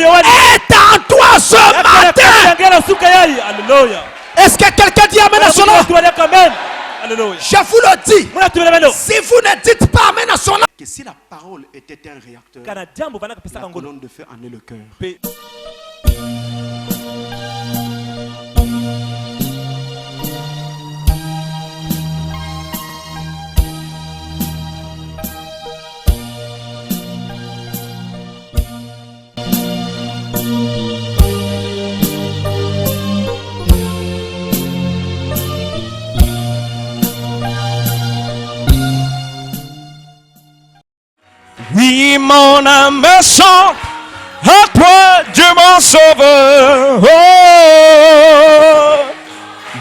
est en toi ce matin. Alléluia. Est-ce que quelqu'un dit amen à son nom? Alléluia. Je vous le dis. Si vous ne dites pas amen à son nom, que si la parole était un réacteur, la colonne de feu en est le cœur. Oui, mon âme chante à toi, Dieu mon sauveur. Oh,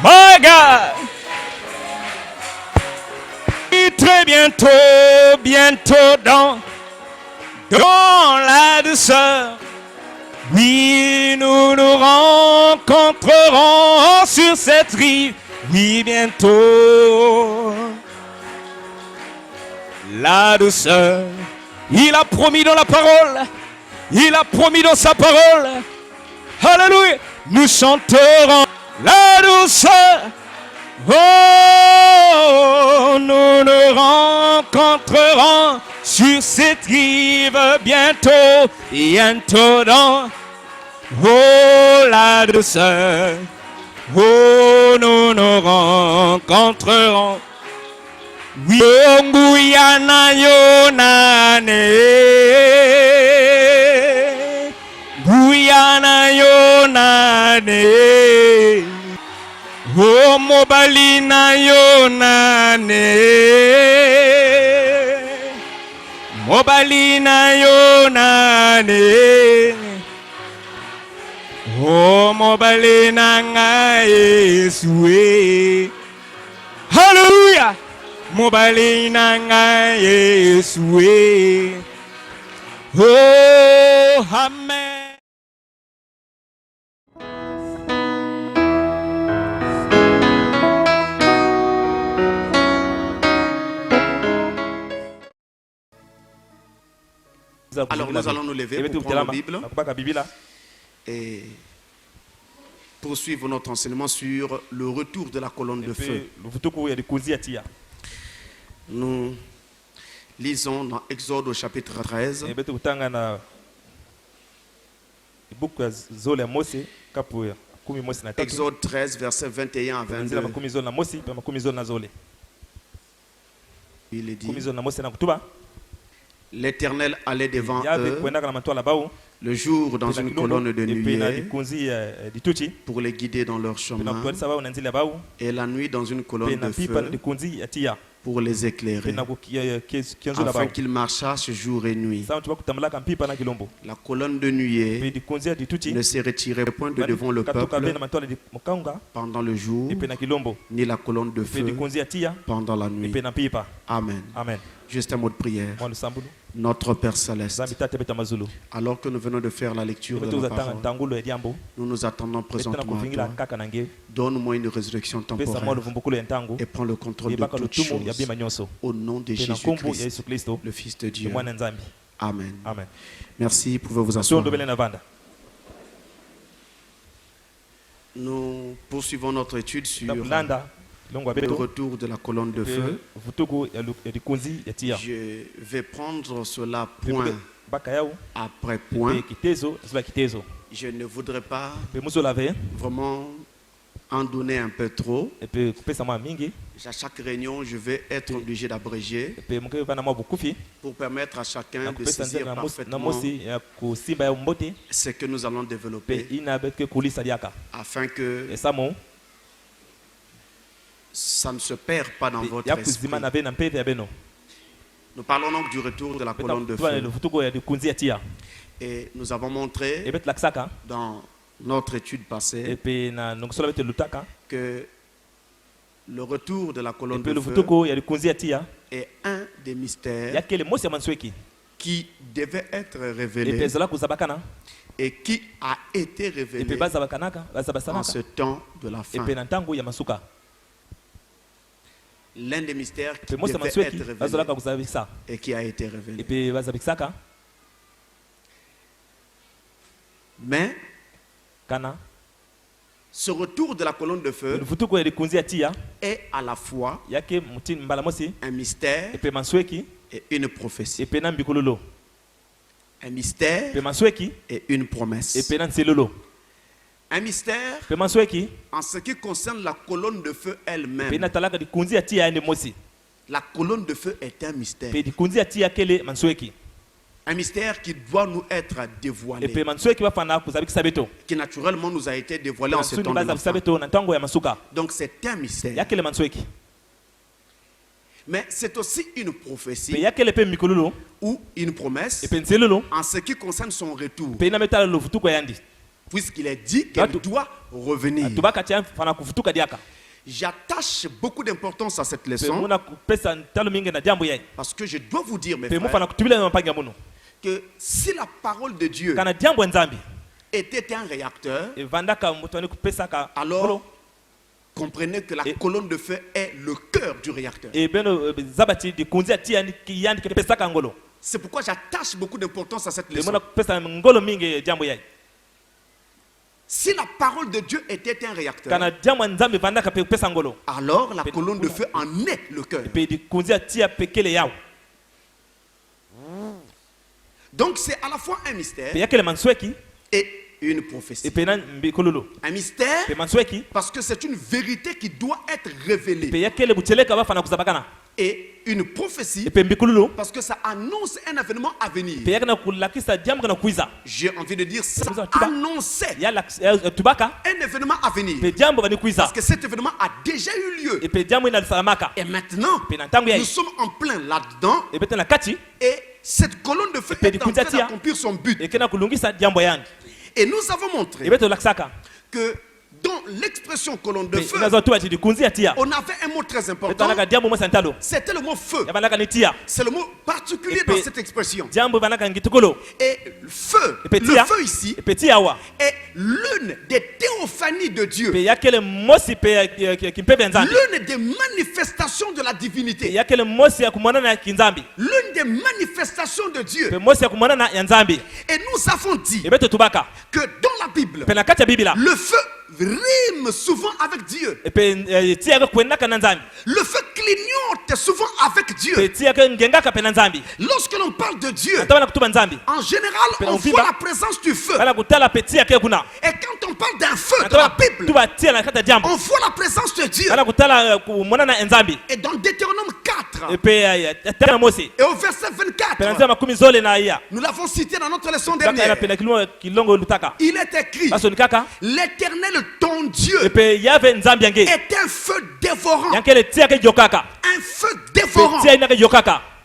my God. Et très bientôt, dans la douceur, oui, nous nous rencontrerons sur cette rive. Oui, bientôt, la douceur. Il a promis dans la parole, il a promis dans sa parole. Alléluia. Nous chanterons la douceur. Oh, nous nous rencontrerons sur cette rive bientôt, dans la douceur. Oh, nous nous rencontrerons. Oui, Guyana Yonane, Guyana Yonane, oh Mobalina Yonane, Mobalina Yonane, oh Mobalina Ngaesue. Hallelujah. Mobali nanga Yesue. Oh, amen. Alors nous allons nous lever pour prendre la Bible et poursuivre notre enseignement sur le retour de la colonne de feu. Nous lisons dans Exode au chapitre 13. Exode 13, versets 21 à 22. Il est dit: L'Éternel allait devant eux le jour dans une colonne de nuée pour les guider dans leur chemin, et la nuit dans une colonne de feu pour les éclairer, afin qu'ils marchassent jour et nuit. La colonne de nuée ne se retirait point de devant le peuple pendant le jour, ni la colonne de feu pendant la nuit. Amen. Juste un mot de prière. Notre Père Céleste, alors que nous venons de faire la lecture de la parole, nous nous attendons présentement à toi. Donne-moi une résurrection temporaire et prends le contrôle de toutes choses. Au nom de Jésus-Christ, le Fils de Dieu. Amen. Merci, pouvez vous asseoir. Nous poursuivons notre étude sur le retour de la colonne de feu. Je vais prendre cela point après point. Je ne voudrais pas vraiment en donner un peu trop. À chaque réunion, je vais être obligé d'abréger pour permettre à chacun de saisir parfaitement ce que nous allons développer, afin que ça ne se perd pas dans votre esprit. Nous parlons donc du retour de la colonne de feu. Et nous avons montré dans notre étude passée que le retour de la colonne de feu est un des mystères qui devait être révélé et qui a été révélé en ce temps de la fin. L'un des mystères qui devait être révélé et qui a été révélé. Mais ce retour de la colonne de feu est à la fois un mystère et une prophétie. Un mystère et une promesse. Un mystère en ce qui concerne la colonne de feu elle-même. La colonne de feu est un mystère. Un mystère qui doit nous être dévoilé. Qui naturellement nous a été dévoilé en ce temps de l'enfant. Donc c'est un mystère. Mais c'est aussi une prophétie ou une promesse en ce qui concerne son retour. Puisqu'il est dit qu'elle doit revenir. J'attache beaucoup d'importance à cette leçon parce que je dois vous dire, mes frères, que si la parole de Dieu était un réacteur, alors comprenez que la colonne de feu est le cœur du réacteur. C'est pourquoi j'attache beaucoup d'importance à cette leçon. Si la parole de Dieu était un réacteur, alors la colonne de feu en est le cœur. Donc c'est à la fois un mystère et une prophétie. Un mystère parce que c'est une vérité qui doit être révélée. Et une prophétie parce que ça annonce un événement à venir. J'ai envie de dire ça annonçait un événement à venir. Parce que cet événement a déjà eu lieu. Et maintenant, nous sommes en plein là-dedans. Et cette colonne de feu est en train d'accomplir son but. Et nous avons montré que dans l'expression colonne de feu, on avait un mot très important. C'était le mot feu. C'est le mot particulier dans cette expression. Et feu, le feu ici, est l'une des théophanies de Dieu. L'une des manifestations de la divinité. L'une des manifestations de Dieu. Et nous avons dit que dans la Bible, le feu rime souvent avec Dieu. Le feu clignote souvent avec Dieu. Lorsque l'on parle de Dieu, en général, on voit la présence du feu. Et quand on parle d'un feu dans la Bible, on voit la présence de Dieu. Et dans Deutéronome 4, et au verset 24, nous l'avons cité dans notre leçon dernière, il est écrit: l'Éternel ton Dieu est un feu dévorant. Un feu dévorant.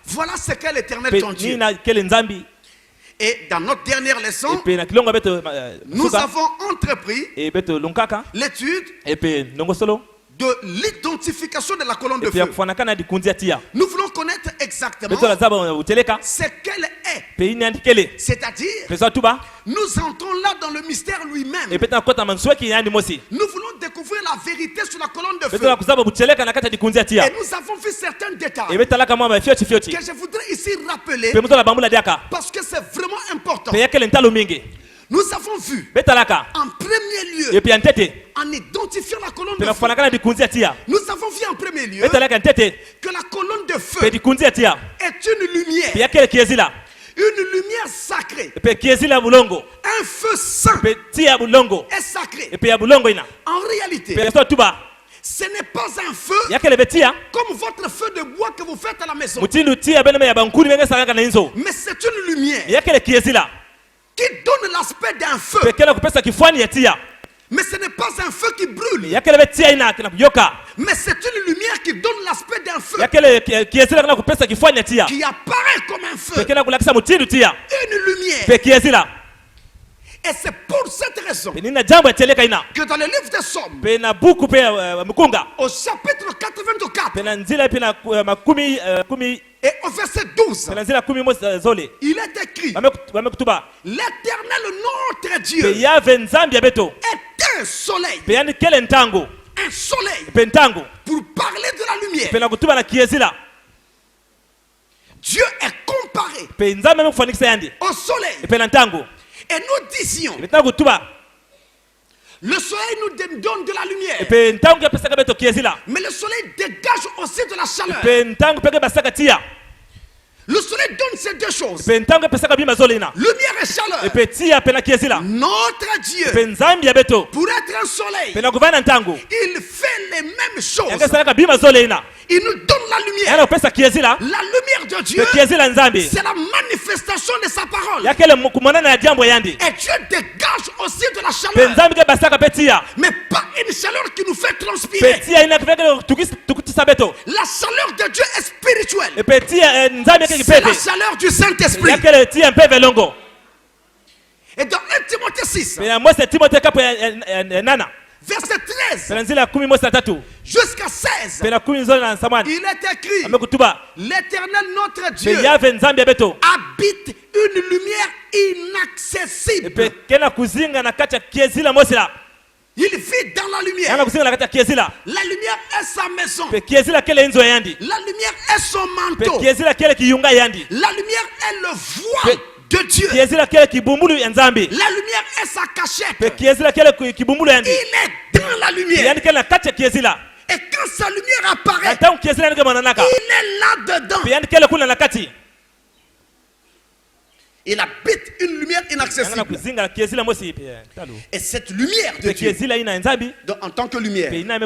Voilà ce qu'est l'Éternel ton Dieu. Et dans notre dernière leçon, nous avons entrepris l'étude de l'identification de la colonne de feu. Nous voulons connaître exactement ce qu'elle est. C'est-à-dire, nous entrons là dans le mystère lui-même. Nous voulons découvrir la vérité sur la colonne de feu. Et nous avons vu certains détails que je voudrais ici rappeler parce que c'est vraiment important. Nous avons vu en premier lieu, en identifiant la colonne de feu, nous avons vu en premier lieu que la colonne de feu est une lumière. Une lumière sacrée. Un feu saint est sacré. En réalité, ce n'est pas un feu comme votre feu de bois que vous faites à la maison. Mais c'est une lumière qui donne l'aspect d'un feu. Mais ce n'est pas un feu qui brûle. Mais c'est une lumière qui donne l'aspect d'un feu. Qui apparaît comme un feu. Une lumière. Et c'est pour cette raison que dans le livre des Psaumes, au chapitre 84, et au verset 12, il est écrit: l'Éternel notre Dieu est un soleil. Un soleil pour parler de la lumière. Dieu est comparé au soleil. Et nous disions, le soleil nous donne de la lumière. Mais le soleil dégage aussi de la chaleur. Le soleil donne ces deux choses. Lumière et chaleur. Notre Dieu, pour être un soleil, il fait les mêmes choses. Il nous donne la lumière. La lumière de Dieu, c'est la manifestation de sa parole. Et Dieu dégage aussi de la chaleur. Mais pas une chaleur qui nous fait transpirer. La chaleur de Dieu est spirituelle. C'est la chaleur du Saint-Esprit. Et dans 1 Timothée 6, verset 13 jusqu'à 16, il est écrit: l'Éternel notre Dieu habite une lumière inaccessible. Il vit dans la lumière. La lumière est sa maison. La lumière est son manteau. La lumière est le voile de Dieu. La lumière est sa cachette. Il est dans la lumière. Et quand sa lumière apparaît, il est là-dedans. Il habite une lumière inaccessible. Et cette lumière de Dieu, en tant que lumière, la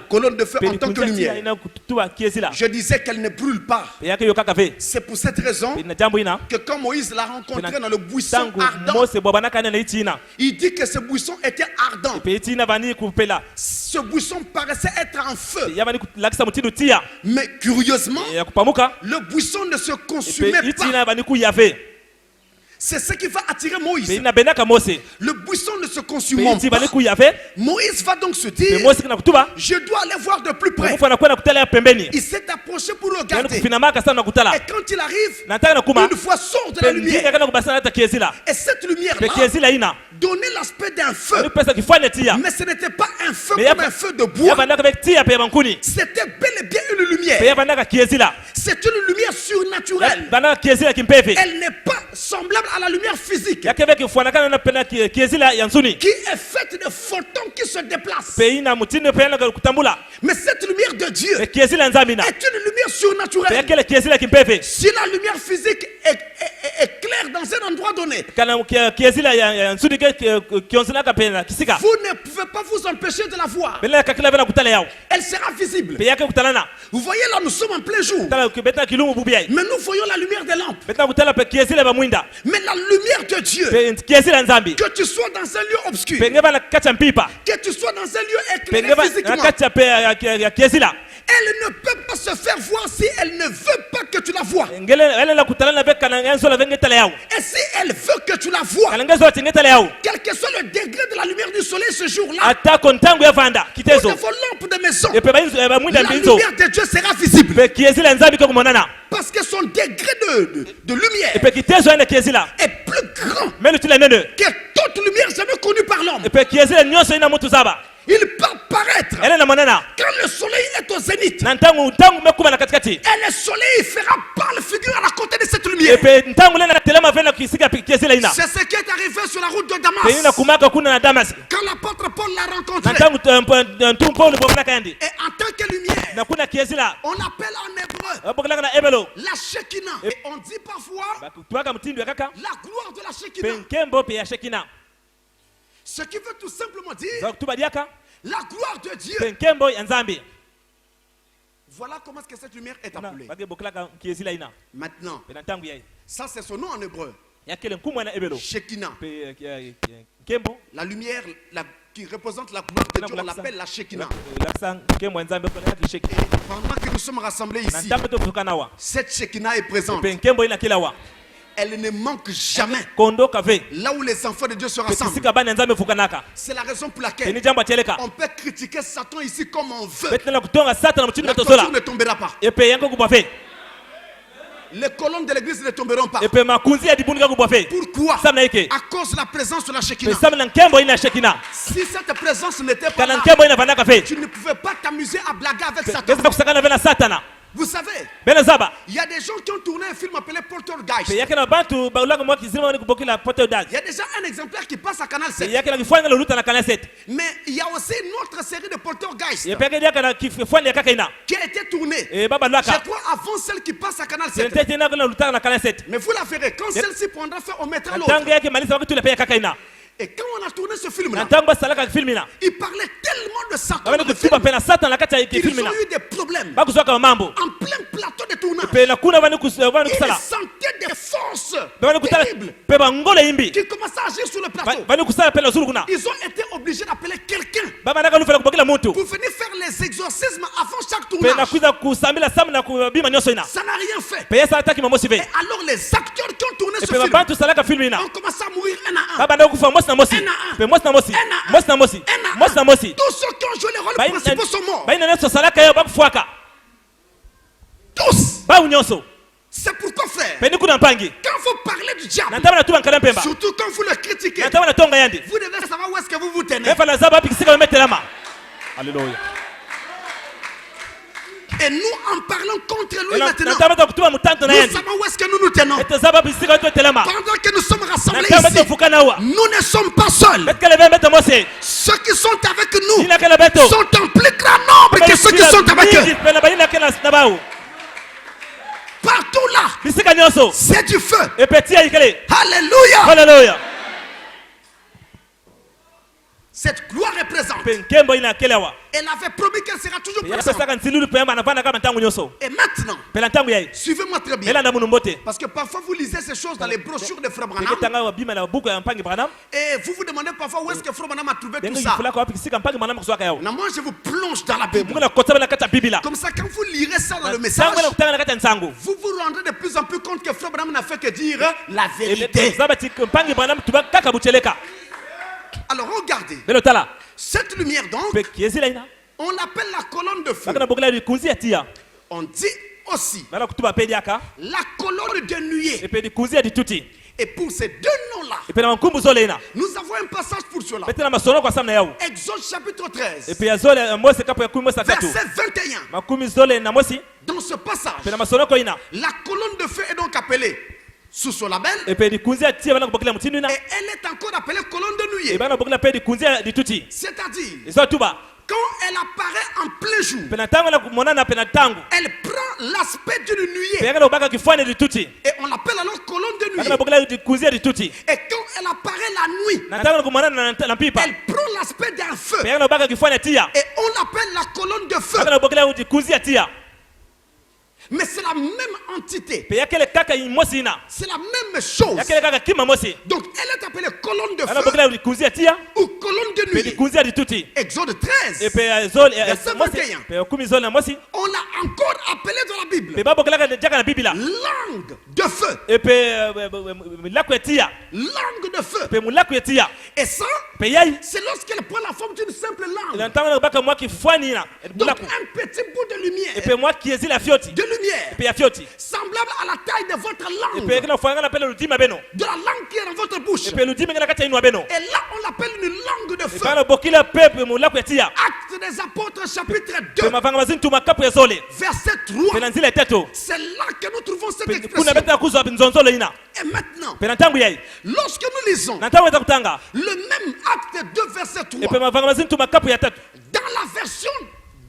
colonne de feu en tant que lumière, je disais qu'elle ne brûle pas. C'est pour cette raison que quand Moïse l'a rencontré dans le buisson ardent, il dit que ce buisson était ardent. Ce buisson paraissait être en feu. Mais curieusement, le buisson ne se consumait pas. C'est ce qui va attirer Moïse. Le buisson ne se consume pas. Moïse va donc se dire: je dois aller voir de plus près. Il s'est approché pour regarder. Et quand il arrive, une fois sort de la lumière. Et cette lumière-là donnait l'aspect d'un feu. Mais ce n'était pas un feu comme un feu de bois. C'était bel et bien une lumière. C'est une lumière surnaturelle. Elle n'est pas semblable à la lumière physique, qui est faite de photons qui se déplacent. Mais cette lumière de Dieu est une lumière surnaturelle. Si la lumière physique est claire dans un endroit donné, vous ne pouvez pas vous empêcher de la voir. Elle sera visible. Vous voyez, là nous sommes en plein jour, mais nous voyons la lumière des lampes. Mais la lumière de Dieu, que tu sois dans un lieu obscur, que tu sois dans un lieu éclairé physiquement, elle ne peut pas se faire voir si elle ne veut pas que tu la vois. Et si elle veut que tu la vois, quel que soit le degré de la lumière du soleil ce jour-là, pour vos lampes de maison, la lumière de Dieu sera visible. Parce que son degré de lumière est plus grand que toute lumière jamais connue par l'homme. Il peut paraître quand le soleil est au zénith, et le soleil fera pâle figure à la côté de cette lumière. C'est ce qui est arrivé sur la route de Damas quand l'apôtre Paul l'a rencontré. Et en tant que lumière, on appelle en hébreu la Shekinah. Et on dit parfois la gloire de la Shekinah. Ce qui veut tout simplement dire la gloire de Dieu. Voilà comment est-ce que cette lumière est appelée. Maintenant, ça c'est son nom en hébreu. Shekinah. La lumière qui représente la gloire de Dieu, on l'appelle la Shekinah. Pendant que nous sommes rassemblés ici, cette Shekinah est présente. Elle ne manque jamais. Là où les enfants de Dieu se rassemblent. C'est la raison pour laquelle on peut critiquer Satan ici comme on veut. La clôture ne tombera pas. Les colonnes de l'église ne tomberont pas. Pourquoi? À cause de la présence de la Shekinah. Si cette présence n'était pas là, tu ne pouvais pas t'amuser à blaguer avec Satan. Vous savez, il y a des gens qui ont tourné un film appelé Poltergeist. Il y a déjà un exemplaire qui passe à Canal 7. Mais il y a aussi une autre série de Poltergeist qui a été tournée, je crois, avant celle qui passe à Canal 7. Mais vous la verrez, quand celle-ci prendra fin, on mettra l'autre. Et quand on a tourné ce film-là, il parlait tellement de Satan dans le film qu'ils ont eu des problèmes. En plein plateau de tournage, ils sentaient des forces terribles qui commençaient à agir sur le plateau. Ils ont été obligés d'appeler quelqu'un pour venir faire les exorcismes avant chaque tournage. Ça n'a rien fait. Et alors les acteurs qui ont tourné ce film ont commencé à mourir un à un. Tous ceux qui ont joué les rôles principaux sont morts. Tous. C'est pourquoi, frère, quand vous parlez du diable, surtout quand vous le critiquez, vous devez savoir où est-ce que vous vous tenez. Alléluia. Et nous, en parlant contre lui maintenant, nous savons où est-ce que nous nous tenons. Pendant que nous sommes rassemblés ici, nous ne sommes pas seuls. Ceux qui sont avec nous sont en plus grand nombre que ceux qui sont avec eux. Partout là, c'est du feu. Alléluia. Alléluia. Cette gloire représente. Elle avait promis qu'elle sera toujours présente. Et maintenant, suivez-moi très bien. Parce que parfois vous lisez ces choses dans les brochures de Frère Branham. Et vous vous demandez parfois où est-ce que Frère Branham a trouvé tout ça. Non, moi je vous plonge dans la Bible. Comme ça, quand vous lirez ça dans le message, vous vous rendrez de plus en plus compte que Frère Branham n'a fait que dire la vérité. Alors regardez, cette lumière donc, on l'appelle la colonne de feu. On dit aussi la colonne de nuée. Et pour ces deux noms-là, nous avons un passage pour cela. Exode chapitre 13, verset 21. Dans ce passage, la colonne de feu est donc appelée sous son label, et elle est encore appelée colonne de nuée. C'est-à-dire, quand elle apparaît en plein jour, elle prend l'aspect d'une nuée. Et on l'appelle alors colonne de nuée. Et quand elle apparaît la nuit, elle prend l'aspect d'un feu. Et on l'appelle la colonne de feu. Mais c'est la même entité. C'est la même chose. Donc elle est appelée colonne de feu ou colonne de nuit. Exode 13, verset 21. On l'a encore appelé dans la Bible langue de feu. Langue de feu. Et ça, c'est lorsqu'elle prend la forme d'une simple langue. Donc un petit bout de lumière. Semblable à la taille de votre langue. De la langue qui est dans votre bouche. Et là, on l'appelle une langue de feu. Actes des Apôtres, chapitre 2, verset 3. C'est là que nous trouvons cette expression. Et maintenant, lorsque nous lisons le même acte 2, verset 3, dans la version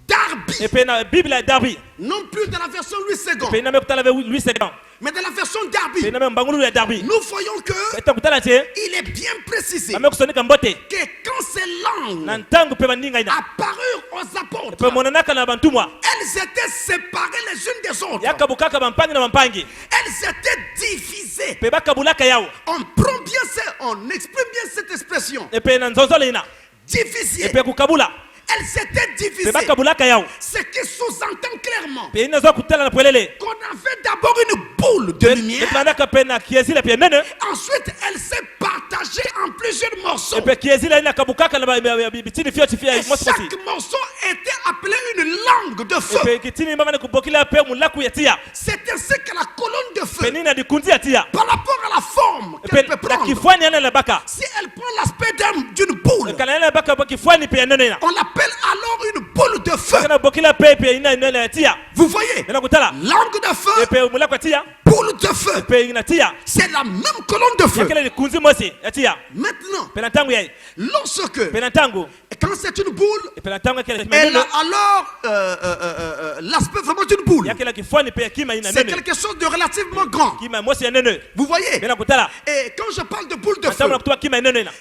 Darby, non plus dans la version Louis II, mais dans la version Darby, nous voyons que il est bien précisé que quand ces langues apparurent aux apôtres, elles étaient séparées les unes des autres. Elles étaient divisées. On prend bien ça, on exprime bien cette expression. Divisées. Elle s'était divisée. Ce qui sous-entend clairement qu'on avait d'abord une boule de lumière. Ensuite, elle s'est partagée en plusieurs morceaux. Et chaque morceau était appelé une langue de feu. C'est ainsi que la colonne de feu, par rapport à la forme qu'elle peut prendre, si elle prend l'aspect d'une boule, on l'appelle alors une boule de feu. feu. Vous voyez, langue de feu, boule de feu. C'est la même colonne de feu. Maintenant, lorsque, quand c'est une boule, elle a alors l'aspect vraiment d'une boule. C'est quelque chose de relativement grand. Vous voyez? Et quand je parle de boule de feu,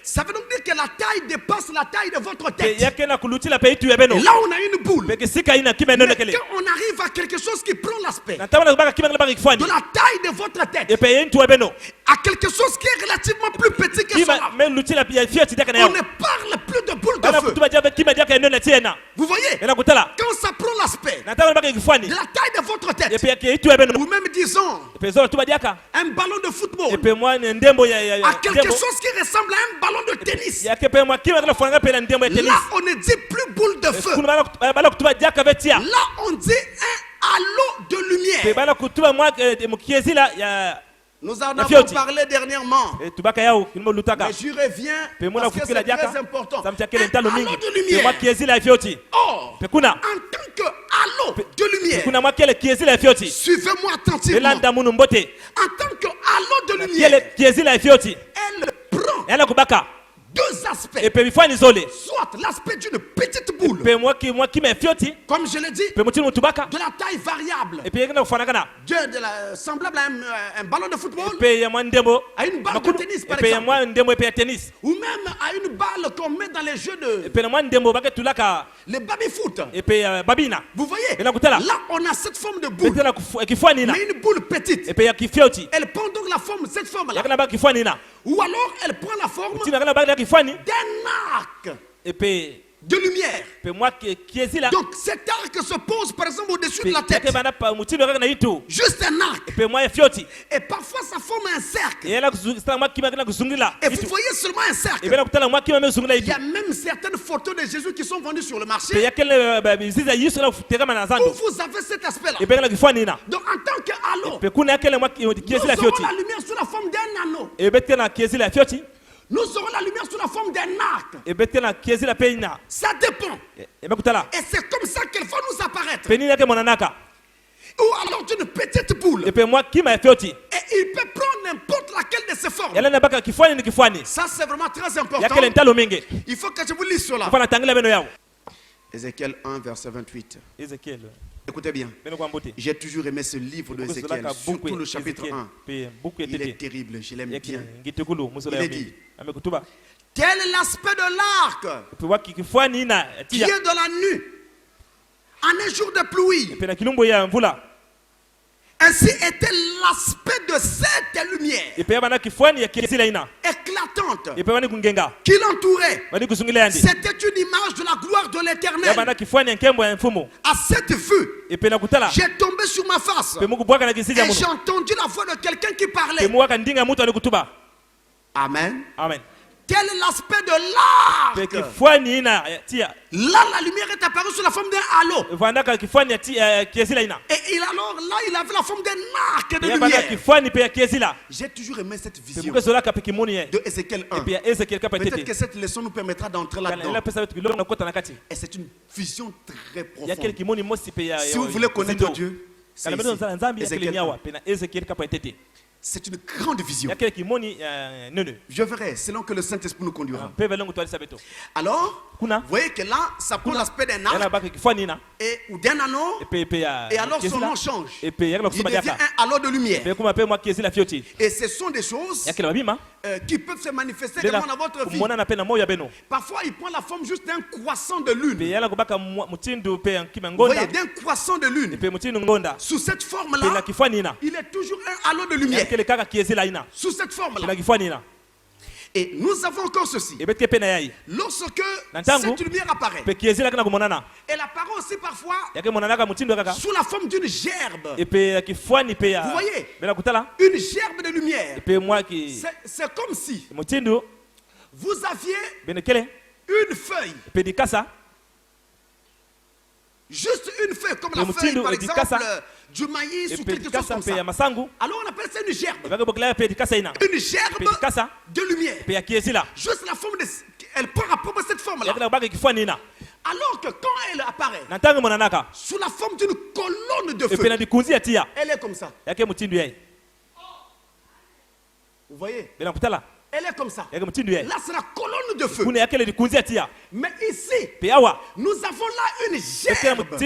ça veut donc dire que la taille dépasse la taille de votre tête. Et là, on a une boule. Mais quand on arrive à quelque chose qui prend l'aspect de la taille de votre tête, à quelque chose qui est relativement plus petit que cela, on ne parle plus de boule de feu. Vous voyez? Quand ça prend l'aspect de la taille de votre tête, ou même disons un ballon de football, à quelque chose qui ressemble à un ballon de tennis, là on ne dit plus boule de feu, là on dit un halo de lumière. Nous en avons parlé dernièrement, mais j'y reviens parce que c'est très important. Un halo de lumière. Or, en tant que halo de lumière, suivez-moi attentivement. En tant que halo de lumière, elle prend deux aspects. Soit l'aspect d'une petite boule, comme je l'ai dit, de la taille variable, semblable à un ballon de football, à une balle de tennis par exemple, ou même à une balle qu'on met dans les jeux de les baby-foot. Vous voyez, là on a cette forme de boule, mais une boule petite. Elle prend donc la forme, cette forme-là. Ou alors elle prend la forme d'un arc de lumière. Donc cet arc se pose par exemple au-dessus de la tête. Juste un arc. Et parfois ça forme un cercle. Et vous voyez seulement un cercle. Il y a même certaines photos de Jésus qui sont vendues sur le marché où vous avez cet aspect-là. Donc en tant que halo, nous aurons la lumière sous la forme d'un anneau. Nous aurons la lumière sous la forme d'un arc. Ça dépend. Et c'est comme ça qu'elle va nous apparaître. Ou alors d'une petite boule. Et il peut prendre n'importe laquelle de ces formes. Ça c'est vraiment très important. Il faut que je vous lise cela. Ézéchiel 1 verset 28. Écoutez bien, j'ai toujours aimé ce livre de Ézéchiel, surtout le chapitre 1. Il est terrible, je l'aime bien. Il est dit, tel est l'aspect de l'arc qui est de la nuit en un jour de pluie. Ainsi était l'aspect de cette lumière éclatante qui l'entourait. C'était une image de la gloire de l'Éternel. À cette vue, j'ai tombé sur ma face et j'ai entendu la voix de quelqu'un qui parlait. Amen. Amen. Quel est l'aspect de l'arc? Là, la lumière est apparue sous la forme d'un halo. Et il avait la forme d'un arc de lumière. J'ai toujours aimé cette vision de Ézéchiel 1. Peut-être que cette leçon nous permettra d'entrer là-dedans. Et c'est une vision très profonde. Si vous voulez connaître Dieu, c'est ici. C'est une grande vision. Je verrai selon que le Saint-Esprit nous conduira. Alors, vous voyez que là, ça prend l'aspect d'un arc ou d'un anneau. Et alors son nom change. Il devient un halo de lumière. Et ce sont des choses qui peuvent se manifester également dans votre vie. Parfois, il prend la forme juste d'un croissant de lune. Vous voyez, d'un croissant de lune. Sous cette forme-là, il est toujours un halo de lumière. Sous cette forme-là. Et nous avons encore ceci. Lorsque cette lumière apparaît, elle apparaît aussi parfois sous la forme d'une gerbe. Vous voyez, une gerbe de lumière. C'est comme si vous aviez une feuille. Juste une feuille, comme la feuille par exemple du maïs ou quelque chose comme ça. Alors on appelle ça une gerbe. Une gerbe de lumière. Juste la forme de... Elle prend à propos de cette forme-là. Alors que quand elle apparaît, apparaît sous la forme d'une colonne de feu. Elle est comme ça. Vous voyez? Elle est comme ça. Là, c'est la colonne de feu. Mais ici, nous avons là une gerbe de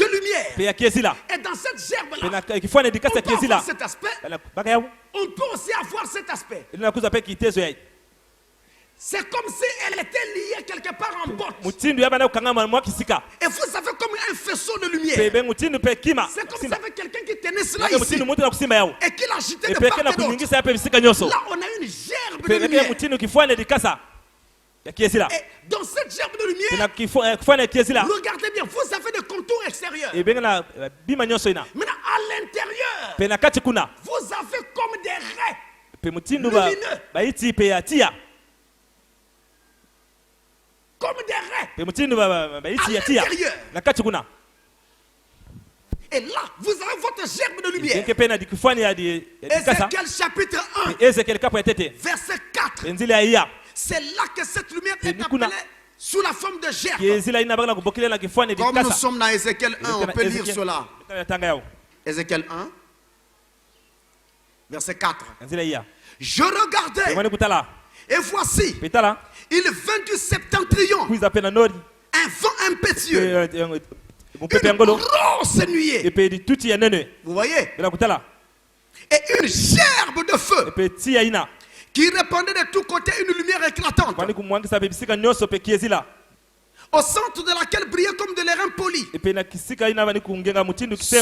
lumière. Et dans cette gerbe-là, on peut avoir cet aspect. On peut aussi avoir cet aspect. C'est comme si elle était liée quelque part en botte. Et vous avez comme un faisceau de lumière. C'est comme s'il y avait quelqu'un qui tenait cela ici. Et qui l'agitait de part et d'autre. Là, on a une gerbe de lumière. Et dans cette gerbe de lumière, regardez bien, vous avez des contours extérieurs. Maintenant, à l'intérieur, vous avez comme des raies lumineux. Comme des raies à l'intérieur. Et là, vous avez votre gerbe de lumière. Ézéchiel chapitre 1, verset 4. C'est là que cette lumière est appelée sous la forme de gerbe. Comme nous sommes dans Ézéchiel 1, on peut lire cela. Ézéchiel 1, verset 4. Je regardais. Et voici, il vint du septentrion, un vent impétueux, une grosse nuée. Vous voyez? Et une gerbe de feu qui répandait de tous côtés une lumière éclatante, au centre de laquelle brillait comme de l'airain poli,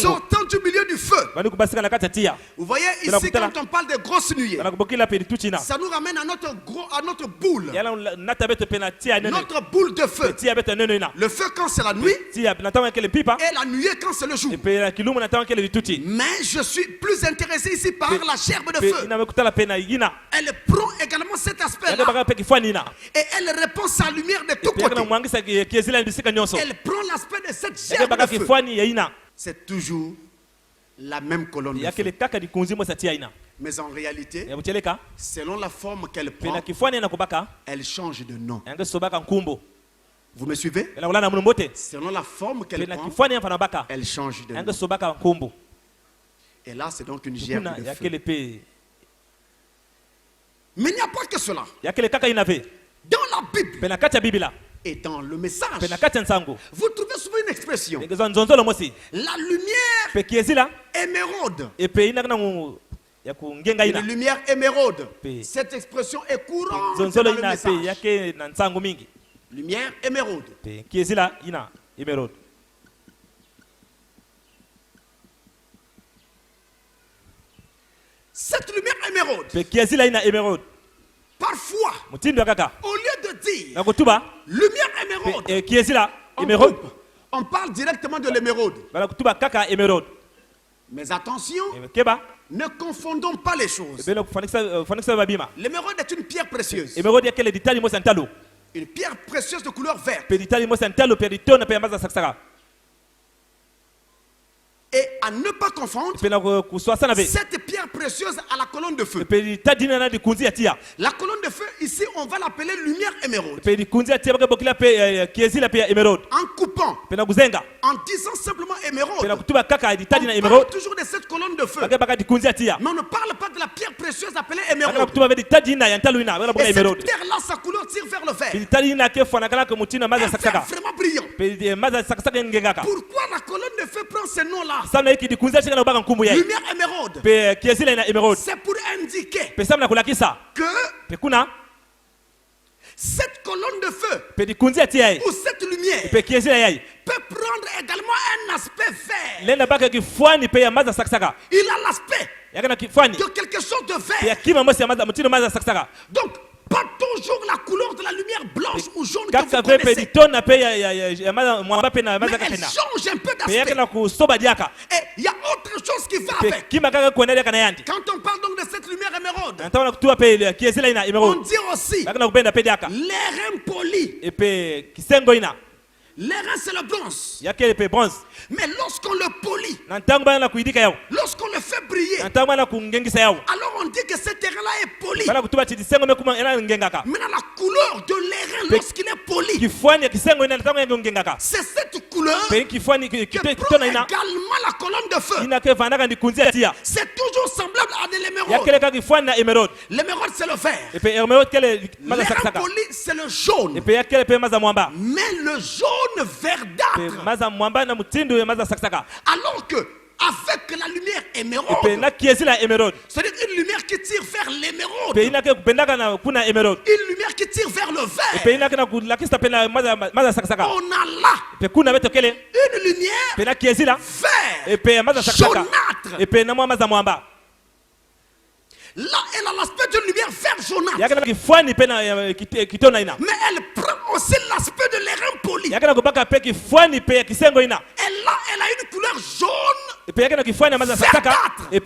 sortant du milieu du feu. Vous voyez ici, quand on parle de grosses nuées, ça nous ramène à notre boule, notre boule de feu. Le feu quand c'est la nuit, et la nuée quand c'est le jour. Mais je suis plus intéressé ici par la gerbe de feu. Elle prend également cet aspect-là, et elle répand sa lumière de tous côtés. Elle prend l'aspect de cette gerbe de feu. C'est toujours la même colonne de feu. Mais en réalité, selon la forme qu'elle prend, elle change de nom. Vous me suivez? Selon la forme qu'elle prend, elle change de nom. Et là, c'est donc une gerbe de feu. Mais il n'y a pas que cela. Dans la Bible et dans le message, vous trouvez souvent une expression, la lumière émeraude. Une lumière émeraude. Cette expression est courante dans le message. Lumière émeraude. Cette lumière émeraude, parfois, au lieu de dire lumière émeraude, on parle directement de l'émeraude. Mais attention, ne confondons pas les choses. L'émeraude est une pierre précieuse. Une pierre précieuse de couleur verte. Et à ne pas confondre cette pierre précieuse à la colonne de feu. La colonne de feu, ici, on va l'appeler lumière émeraude. En coupant, en disant simplement émeraude, on parle toujours de cette colonne de feu. Mais on ne parle pas de la pierre précieuse appelée émeraude. Et cette pierre-là, sa couleur tire vers le vert. Elle est vraiment brillant. Pourquoi la colonne de feu prend ce nom-là? Lumière émeraude. C'est pour indiquer que cette colonne de feu ou cette lumière peut prendre également un aspect vert. Il a l'aspect de quelque chose de vert. Donc, pas toujours la couleur de la lumière blanche ou jaune que vous connaissez. Mais elle change un peu d'aspect. Et il y a autre chose qui va avec. Quand on parle donc de cette lumière émeraude, on dit aussi l'airain poli. L'airain c'est le bronze. bronze. Mais lorsqu'on le polit, lorsqu'on le fait briller, alors on dit que ce terrain-là est poli. Maintenant la couleur de l'airain lorsqu'il est poli, c'est cette couleur que prend également la colonne de feu. C'est toujours semblable à de l'émeraude. L'émeraude c'est le vert. L'airain poli c'est le jaune. Mais le jaune verdâtre. Alors que avec la lumière émeraude, c'est-à-dire une lumière qui tire vers l'émeraude, une lumière qui tire vers le vert, on a là une lumière vert, jaunâtre. Là, elle a l'aspect d'une lumière vert jaunâtre. Mais elle prend aussi l'aspect de l'airain poli. Et là, elle a une couleur jaune verdâtre. Et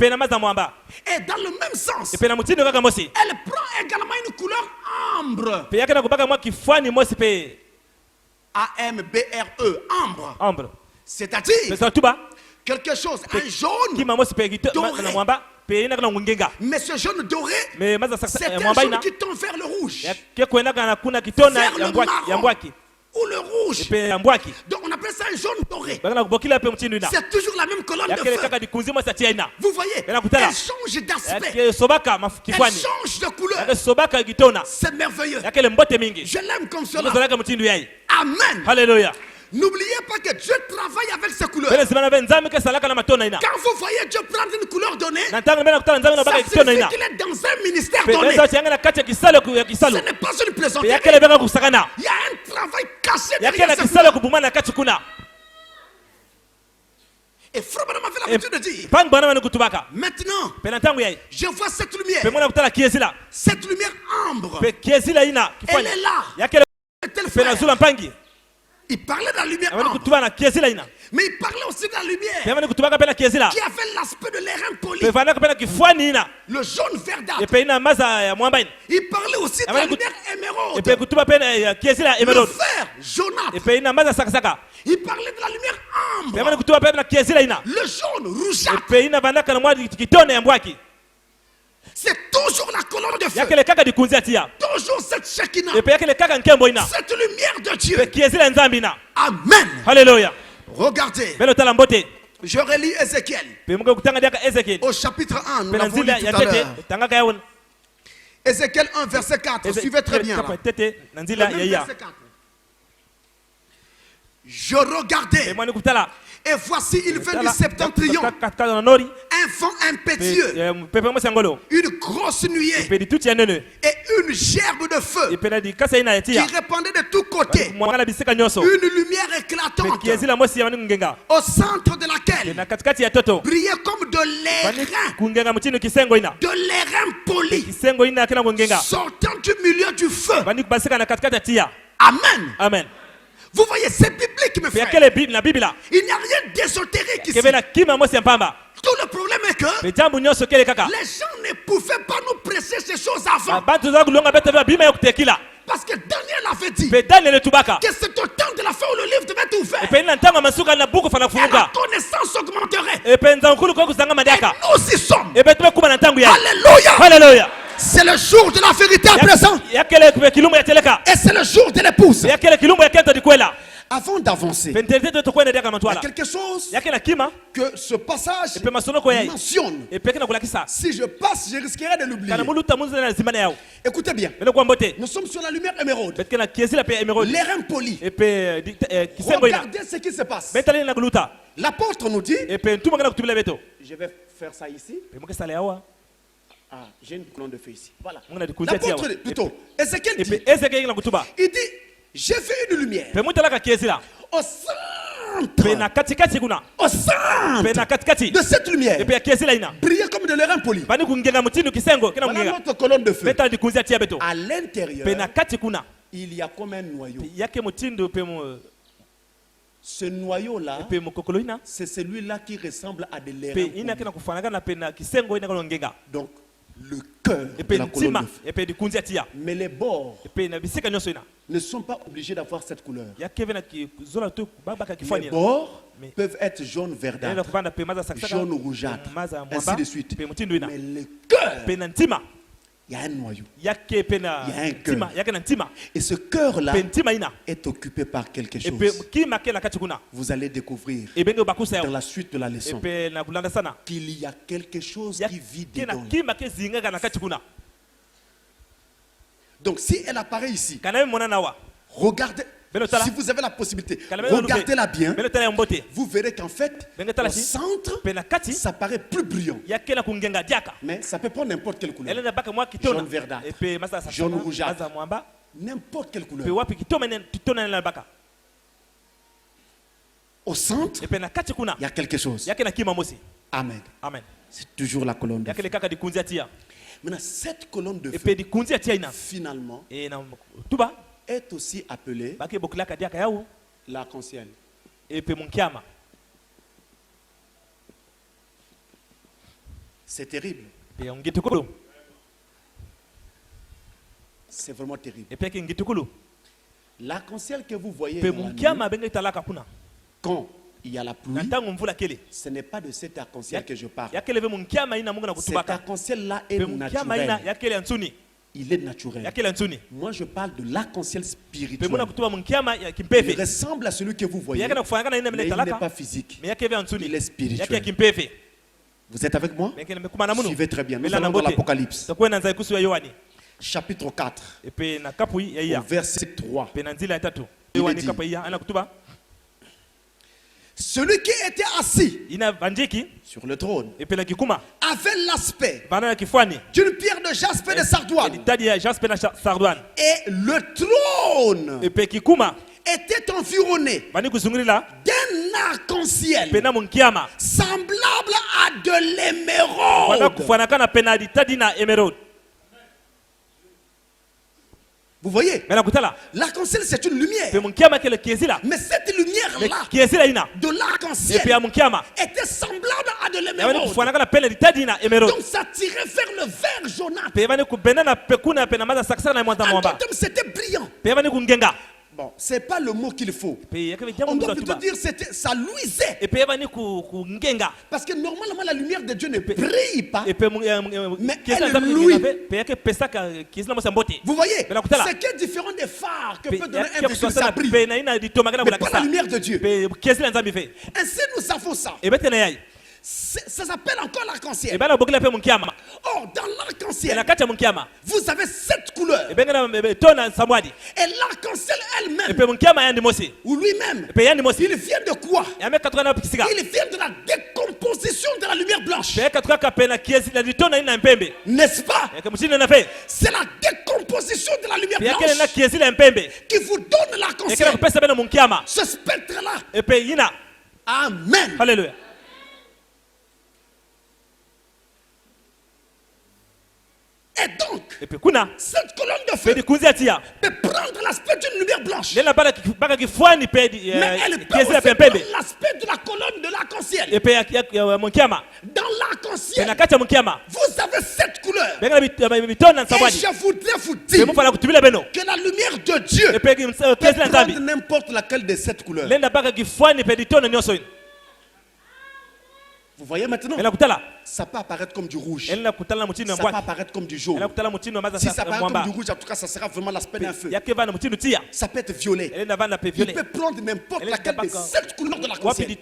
dans le même sens, elle prend également une couleur ambre. A-M-B-R-E, ambre. C'est-à-dire quelque chose, un jaune doré. Mais ce jaune doré, c'est un jaune qui tend vers le rouge, vers le marron ou le rouge. Donc on appelle ça un jaune doré. C'est toujours la même colonne de feu. Vous voyez, elle change d'aspect, elle change de couleur. C'est merveilleux. Je l'aime comme cela. Amen. Alléluia. N'oubliez pas que Dieu travaille avec ces couleurs. Quand vous voyez Dieu prendre une couleur donnée, ça signifie qu'il est dans un ministère donné. Ce n'est pas une plaisanterie. Il y a un travail caché derrière ces couleurs. Et Frère Branham avait l'habitude de dire, maintenant, je vois cette lumière. Cette lumière ambre. Elle est là. Il parlait de la lumière ambre. Mais il parlait aussi de la lumière qui avait l'aspect de l'airain poli. Le jaune verdâtre. Il parlait aussi de la lumière émeraude. Le vert jaunâtre. Il parlait de la lumière ambre. Le jaune rougeâtre. C'est toujours la colonne de feu. Toujours cette Shekinah. Cette lumière de Dieu. Amen. Alléluia. Regardez. Je relis Ézéchiel. Au chapitre 1, nous l'avons lu tout à l'heure. Ézéchiel 1, verset 4. Suivez très bien. Verset 4. Je regardais. Et voici, il vint du septentrion, un vent impétueux, une grosse nuée et une gerbe de feu qui répandait de tous côtés, une lumière éclatante au centre de laquelle brillait comme de l'airain poli sortant du milieu du feu. Amen. Amen. Vous voyez, c'est biblique, mes frères. Il n'y a rien d'ésotérique ici. Tout le problème est que les gens ne pouvaient pas nous presser ces choses avant. Parce que Daniel avait dit que c'est au temps de la fin où le livre devait être ouvert. Et la connaissance augmenterait. Et nous aussi sommes. Alléluia. Alléluia. C'est le jour de la vérité à présent. Et c'est le jour de l'épouse. Avant d'avancer, il y a quelque chose que ce passage mentionne. Si je passe, je risquerais de l'oublier. Écoutez bien. Nous sommes sur la lumière émeraude. L'airain poli. Regardez ce qui se passe. L'apôtre nous dit, je vais faire ça ici. Ah, j'ai une colonne de feu ici. Voilà. L'apôtre dit, plutôt, Ézéchiel dit, il dit, j'ai vu une lumière au centre de cette lumière, briller comme de l'airain poli. Voilà notre colonne de feu. À l'intérieur, il y a comme un noyau. Ce noyau-là, c'est celui-là qui ressemble à de l'airain poli. Donc, le cœur de la colonne de feu. Mais les bords ne sont pas obligés d'avoir cette couleur. Les bords peuvent être jaune verdâtre, jaune rougeâtre, ainsi de suite. Mais le cœur, il y a un noyau, il y a un cœur. Et ce cœur-là est occupé par quelque chose. Vous allez découvrir dans la suite de la leçon qu'il y a quelque chose qui vit dedans. Donc si elle apparaît ici, regardez, si vous avez la possibilité, regardez-la bien, vous verrez qu'en fait, au centre, ça paraît plus brillant. Mais ça peut prendre n'importe quelle couleur. Jaune verdâtre, jaune rougeâtre, n'importe quelle couleur. Au centre, il y a quelque chose. Amen. C'est toujours la colonne de feu. Maintenant, cette colonne de feu, finalement, est aussi appelée l'arc-en-ciel. C'est terrible. C'est vraiment terrible. L'arc-en-ciel que vous voyez dans la nuit, quand il y a la pluie, ce n'est pas de cet arc-en-ciel que je parle. Cet arc-en-ciel-là est naturel. Il est naturel. Moi, je parle de l'arc-en-ciel spirituel. Il ressemble à celui que vous voyez, mais il n'est pas physique. Il est spirituel. Vous êtes avec moi? Suivez très bien. Nous allons dans l'Apocalypse. Chapitre 4. Au verset 3. Il dit, celui qui était assis sur le trône avait l'aspect d'une pierre de jaspe et de sardoine. Et le trône était environné d'un arc-en-ciel semblable à de l'émeraude. Vous voyez, l'arc-en-ciel c'est une lumière. Mais cette lumière-là de l'arc-en-ciel était semblable à de l'émeraude. Donc ça tirait vers le vert jaunâtre. En d'autres termes, c'était brillant. Bon, c'est pas le mot qu'il faut. On doit plutôt dire que ça luisait. Parce que normalement la lumière de Dieu ne brille pas, mais elle luit. Vous voyez, c'est que différent des phares que peut donner un véhicule, ça brille. Mais pas la lumière de Dieu. Ainsi nous savons ça. Ça s'appelle encore l'arc-en-ciel. Or, dans l'arc-en-ciel, vous avez 7 couleurs. Et l'arc-en-ciel elle-même, ou lui-même, il vient de quoi? Il vient de la décomposition de la lumière blanche. N'est-ce pas? C'est la décomposition de la lumière blanche qui vous donne l'arc-en-ciel. Ce spectre-là. Amen. Alléluia. Et donc, cette colonne de feu peut prendre l'aspect d'une lumière blanche. Mais elle peut aussi prendre l'aspect de la colonne de l'arc-en-ciel. Dans l'arc-en-ciel, vous avez 7 couleurs. Et je voudrais vous dire que la lumière de Dieu peut prendre n'importe laquelle de 7 couleurs. Vous voyez maintenant, ça peut apparaître comme du rouge, ça peut apparaître comme du jaune. Si ça apparaît comme du rouge, en tout cas, ça sera vraiment l'aspect d'un feu. Ça peut être violet. Il peut prendre n'importe laquelle des 7 couleurs de l'arc-en-ciel.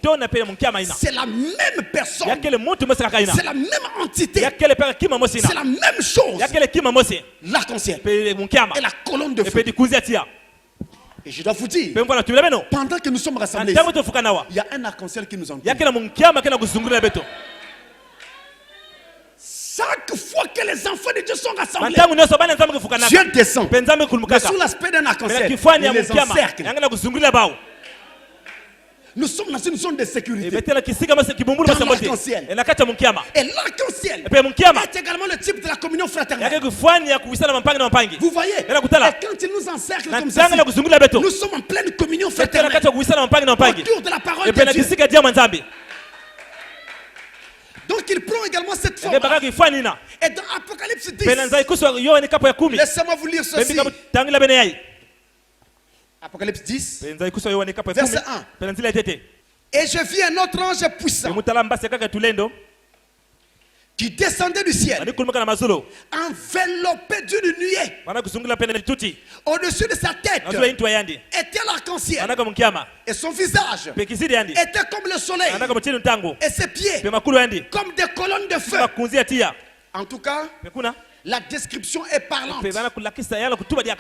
C'est la même personne. C'est la même entité. C'est la même chose. L'arc-en-ciel et la colonne de feu. Et je dois vous dire, pendant que nous sommes rassemblés ici, il y a un arc-en-ciel qui nous entoure. Chaque fois que les enfants de Dieu sont rassemblés, Dieu descend. Mais sous l'aspect d'un arc-en-ciel, il les encercle. Nous sommes dans une zone de sécurité. Dans l'arc-en-ciel. Et l'arc-en-ciel est également le type de la communion fraternelle. Vous voyez, et quand il nous encercle comme ceci, nous sommes en pleine communion fraternelle autour de la parole de Dieu. Donc il prend également cette forme. Et dans Apocalypse 10, laissez-moi vous lire ceci. Apocalypse 10, verset 1. Et je vis un autre ange puissant qui descendait du ciel, enveloppé d'une nuée. Au-dessus de sa tête était l'arc-en-ciel. Et son visage était comme le soleil. Et ses pieds comme des colonnes de feu. En tout cas, la description est parlante.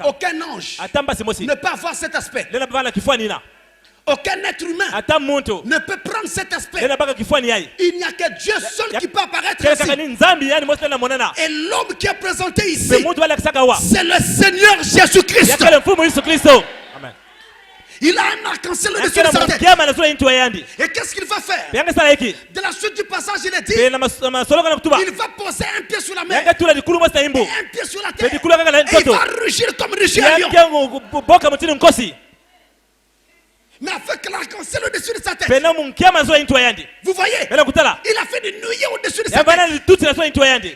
Aucun ange ne peut avoir cet aspect. Aucun être humain ne peut prendre cet aspect. Il n'y a que Dieu seul qui peut apparaître ici. Et l'homme qui est présenté ici, c'est le Seigneur Jésus-Christ. Amen. Il a un arc-en-ciel au-dessus de sa tête. Et qu'est-ce qu'il va faire? De la suite du passage, il est dit, il va poser un pied sur la mer et un pied sur la terre. Et il va rugir comme rugit un lion. Mais avec l'arc-en-ciel au-dessus de sa tête. Vous voyez, il a fait une nuée au-dessus de sa tête.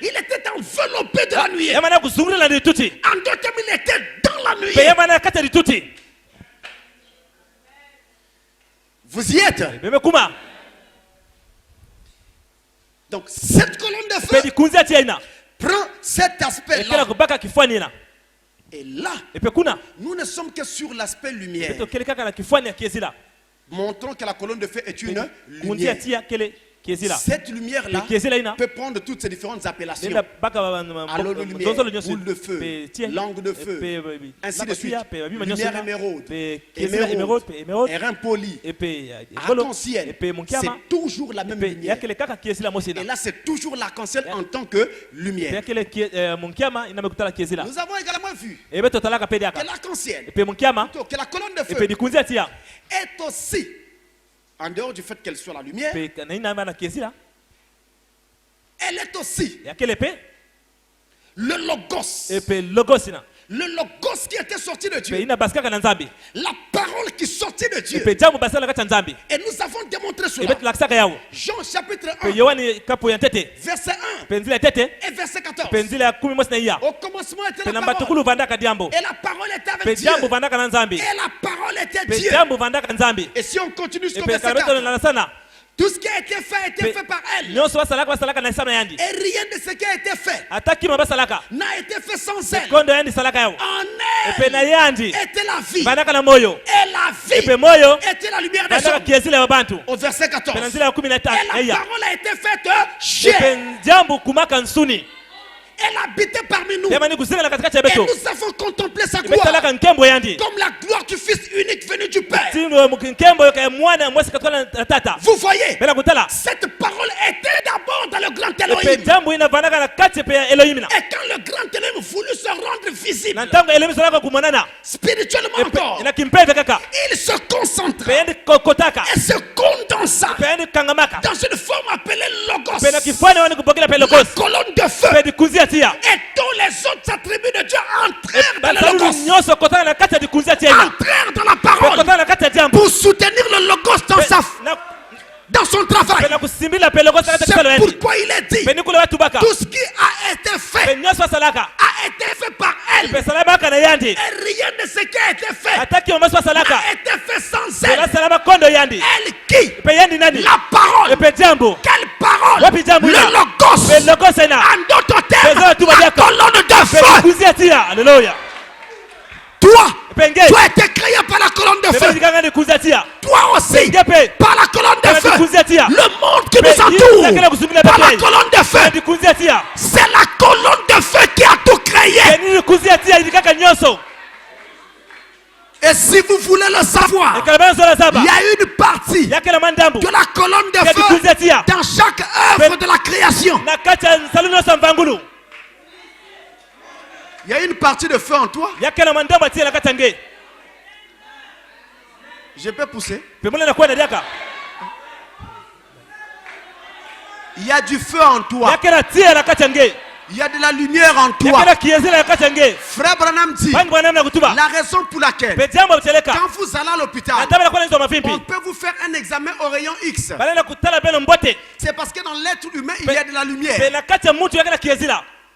Il était enveloppé de la nuée. En d'autres termes, il était dans la nuée. Vous y êtes? Donc cette colonne de feu prend cet aspect-là. Et là, nous ne sommes que sur l'aspect lumière. Montrons que la colonne de feu est une lumière. Cette lumière-là peut prendre toutes ces différentes appellations. Halo de lumière, boule de feu, langue de feu, ainsi de suite. Lumière émeraude, airain poli, arc-en-ciel. C'est toujours la même lumière. Et là, c'est toujours l'arc-en-ciel en tant que lumière. Nous avons également vu que l'arc-en-ciel, que la colonne de feu est aussi, en dehors du fait qu'elle soit la lumière, elle est aussi le logos. Le logos qui était sorti de Dieu. La parole qui sortit de Dieu. Et nous avons démontré cela. Jean chapitre 1, verset 1 et verset 14. Au commencement était la parole. Et la parole était avec Dieu. Et la parole était Dieu. Et si on continue sur verset 4, tout ce qui a été fait par elle. Et rien de ce qui a été fait n'a été fait sans elle. En elle était la vie. Et la vie était la lumière des hommes. Au verset 14. Et la parole a été faite chair. Elle habitait parmi nous. Et nous avons contemplé sa gloire. Comme la gloire du Fils unique venu du Père. Vous voyez, cette parole était d'abord dans le grand Elohim. Et quand le grand Elohim voulut se rendre visible, spirituellement encore, il se concentra et se condensa dans une forme appelée Logos. La colonne de feu. Et tous les autres attributs de Dieu entrèrent dans le Logos. Entrèrent dans la parole pour soutenir le Logos dans son travail. C'est pourquoi il est dit, tout ce qui a été fait a été fait par elle. Et rien de ce qui a été fait n'a été fait sans elle. Elle qui? La parole. Quelle parole? Le Logos. En d'autres termes, la colonne de feu. Alléluia. Toi, tu as été créé par la colonne de feu. Toi aussi, par la colonne de feu. Le monde qui nous entoure, par la colonne de feu. C'est la colonne de feu qui a tout créé. Et si vous voulez le savoir, il y a une partie de la colonne de feu dans chaque œuvre de la création. Il y a une partie de feu en toi. Je peux pousser. Il y a du feu en toi. Il y a de la lumière en toi. Frère Branham dit, la raison pour laquelle quand vous allez à l'hôpital, on peut vous faire un examen au rayon X. C'est parce que dans l'être humain, il y a de la lumière.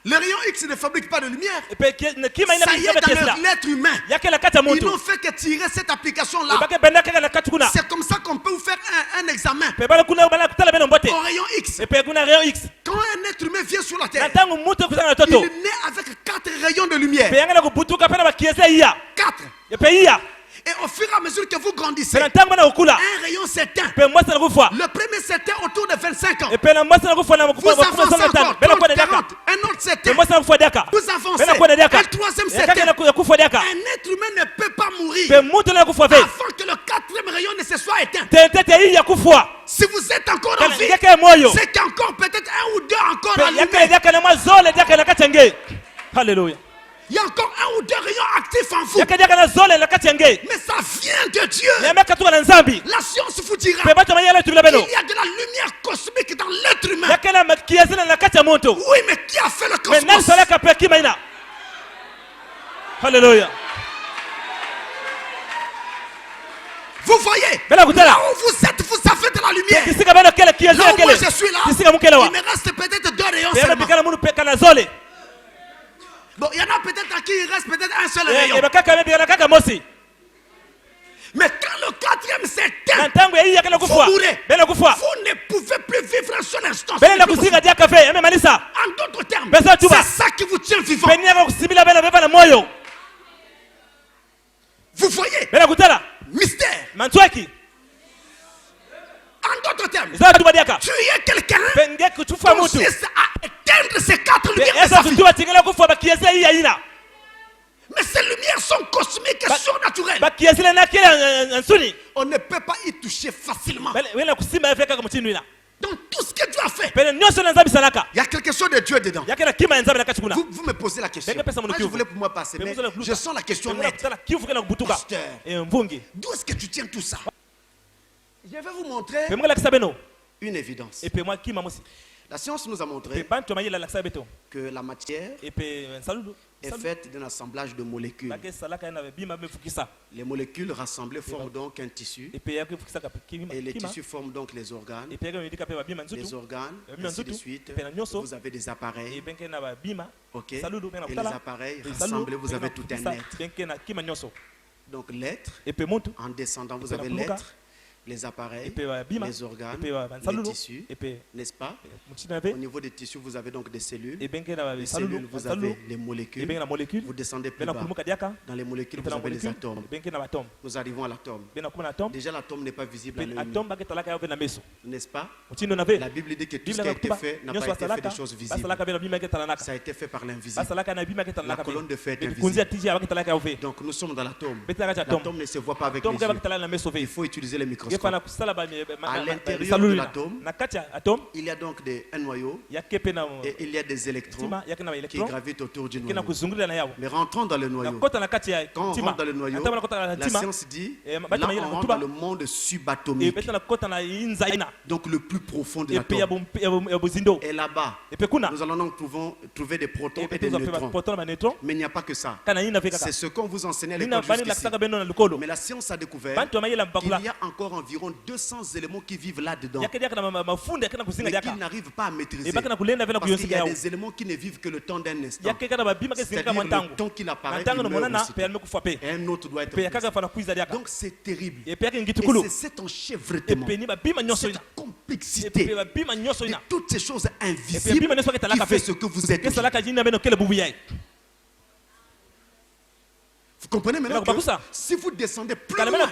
Le rayon X ne fabrique pas de lumière. Ça y est, dans l'être humain. Ils n'ont fait que tirer cette application-là. C'est comme ça qu'on peut vous faire un examen. Au rayon X. Quand un être humain vient sur la terre, il est né avec 4 rayons de lumière. 4. Et au fur et à mesure que vous grandissez, un rayon s'éteint. Le premier s'éteint autour de 25 ans. Vous avancez encore, 30, 40, un autre s'éteint. Vous avancez, un troisième s'éteint. Un être humain ne peut pas mourir avant que le 4e rayon ne se soit éteint. Si vous êtes encore en vie, c'est qu'encore peut-être un ou deux encore allumés. Alléluia. Il y a encore un ou deux rayons actifs en vous. Mais ça vient de Dieu. La science vous dira qu'il y a de la lumière cosmique dans l'être humain. Oui, mais qui a fait le cosmos? Alléluia. Vous voyez, là où vous êtes, vous avez de la lumière. Là où moi je suis là, il me reste peut-être 2 rayons seulement. Bon, il y en a peut-être à qui il reste peut-être un seul rayon. Mais quand le 4e s'éteint, vous mourrez. Vous ne pouvez plus vivre un seul instant. En d'autres termes, c'est ça qui vous tient vivant. Vous voyez, mystère. En d'autres termes, tu es quelqu'un consiste à éteindre ces 4 lumières de sa vie. Mais ces lumières sont cosmiques et surnaturelles. On ne peut pas y toucher facilement. Donc tout ce que Dieu a fait, il y a quelque chose de Dieu dedans. Vous me posez la question. Moi, je voulais pour moi passer, mais je sens la question nette. Pasteur, d'où est-ce que tu tiens tout ça? Je vais vous montrer une évidence. La science nous a montré que la matière est faite d'un assemblage de molécules. Les molécules rassemblées forment donc un tissu. Et les tissus forment donc les organes. Les organes, ainsi de suite. Vous avez des appareils. Ok. Et les appareils rassemblés, vous avez tout un être. Donc l'être, en descendant, vous avez l'être. Les appareils, les organes, les tissus, n'est-ce pas? Au niveau des tissus, vous avez donc des cellules. Les cellules, vous avez les molécules. Vous descendez plus bas. Dans les molécules, vous avez les atomes. Nous arrivons à l'atome. Déjà, l'atome n'est pas visible à l'œil, n'est-ce pas? La Bible dit que tout ce qui a été fait n'a pas été fait de choses visibles. Ça a été fait par l'invisible. La colonne de feu est invisible. Donc nous sommes dans l'atome. L'atome ne se voit pas avec les yeux. Il faut utiliser les microscopes. À l'intérieur de l'atome, il y a donc un noyau et il y a des électrons qui gravitent autour du noyau. Mais rentrons dans le noyau. Quand on rentre dans le noyau, la science dit, là on rentre dans le monde subatomique. Donc le plus profond de l'atome. Et là-bas, nous allons donc trouver des protons et des neutrons. Mais il n'y a pas que ça. C'est ce qu'on vous enseignait à l'école jusqu'ici. Mais la science a découvert qu'il y a encore environ 200 éléments qui vivent là-dedans, mais qui n'arrivent pas à maîtriser, parce qu'il y a des éléments qui ne vivent que le temps d'un instant, c'est-à-dire le temps qu'il apparaît, il meurt aussi, et un autre doit être brisé. Donc c'est terrible, et c'est cet enchevêtrement, cette complexité de toutes ces choses invisibles qui fait ce que vous êtes. Vous comprenez maintenant que si vous descendez plus loin,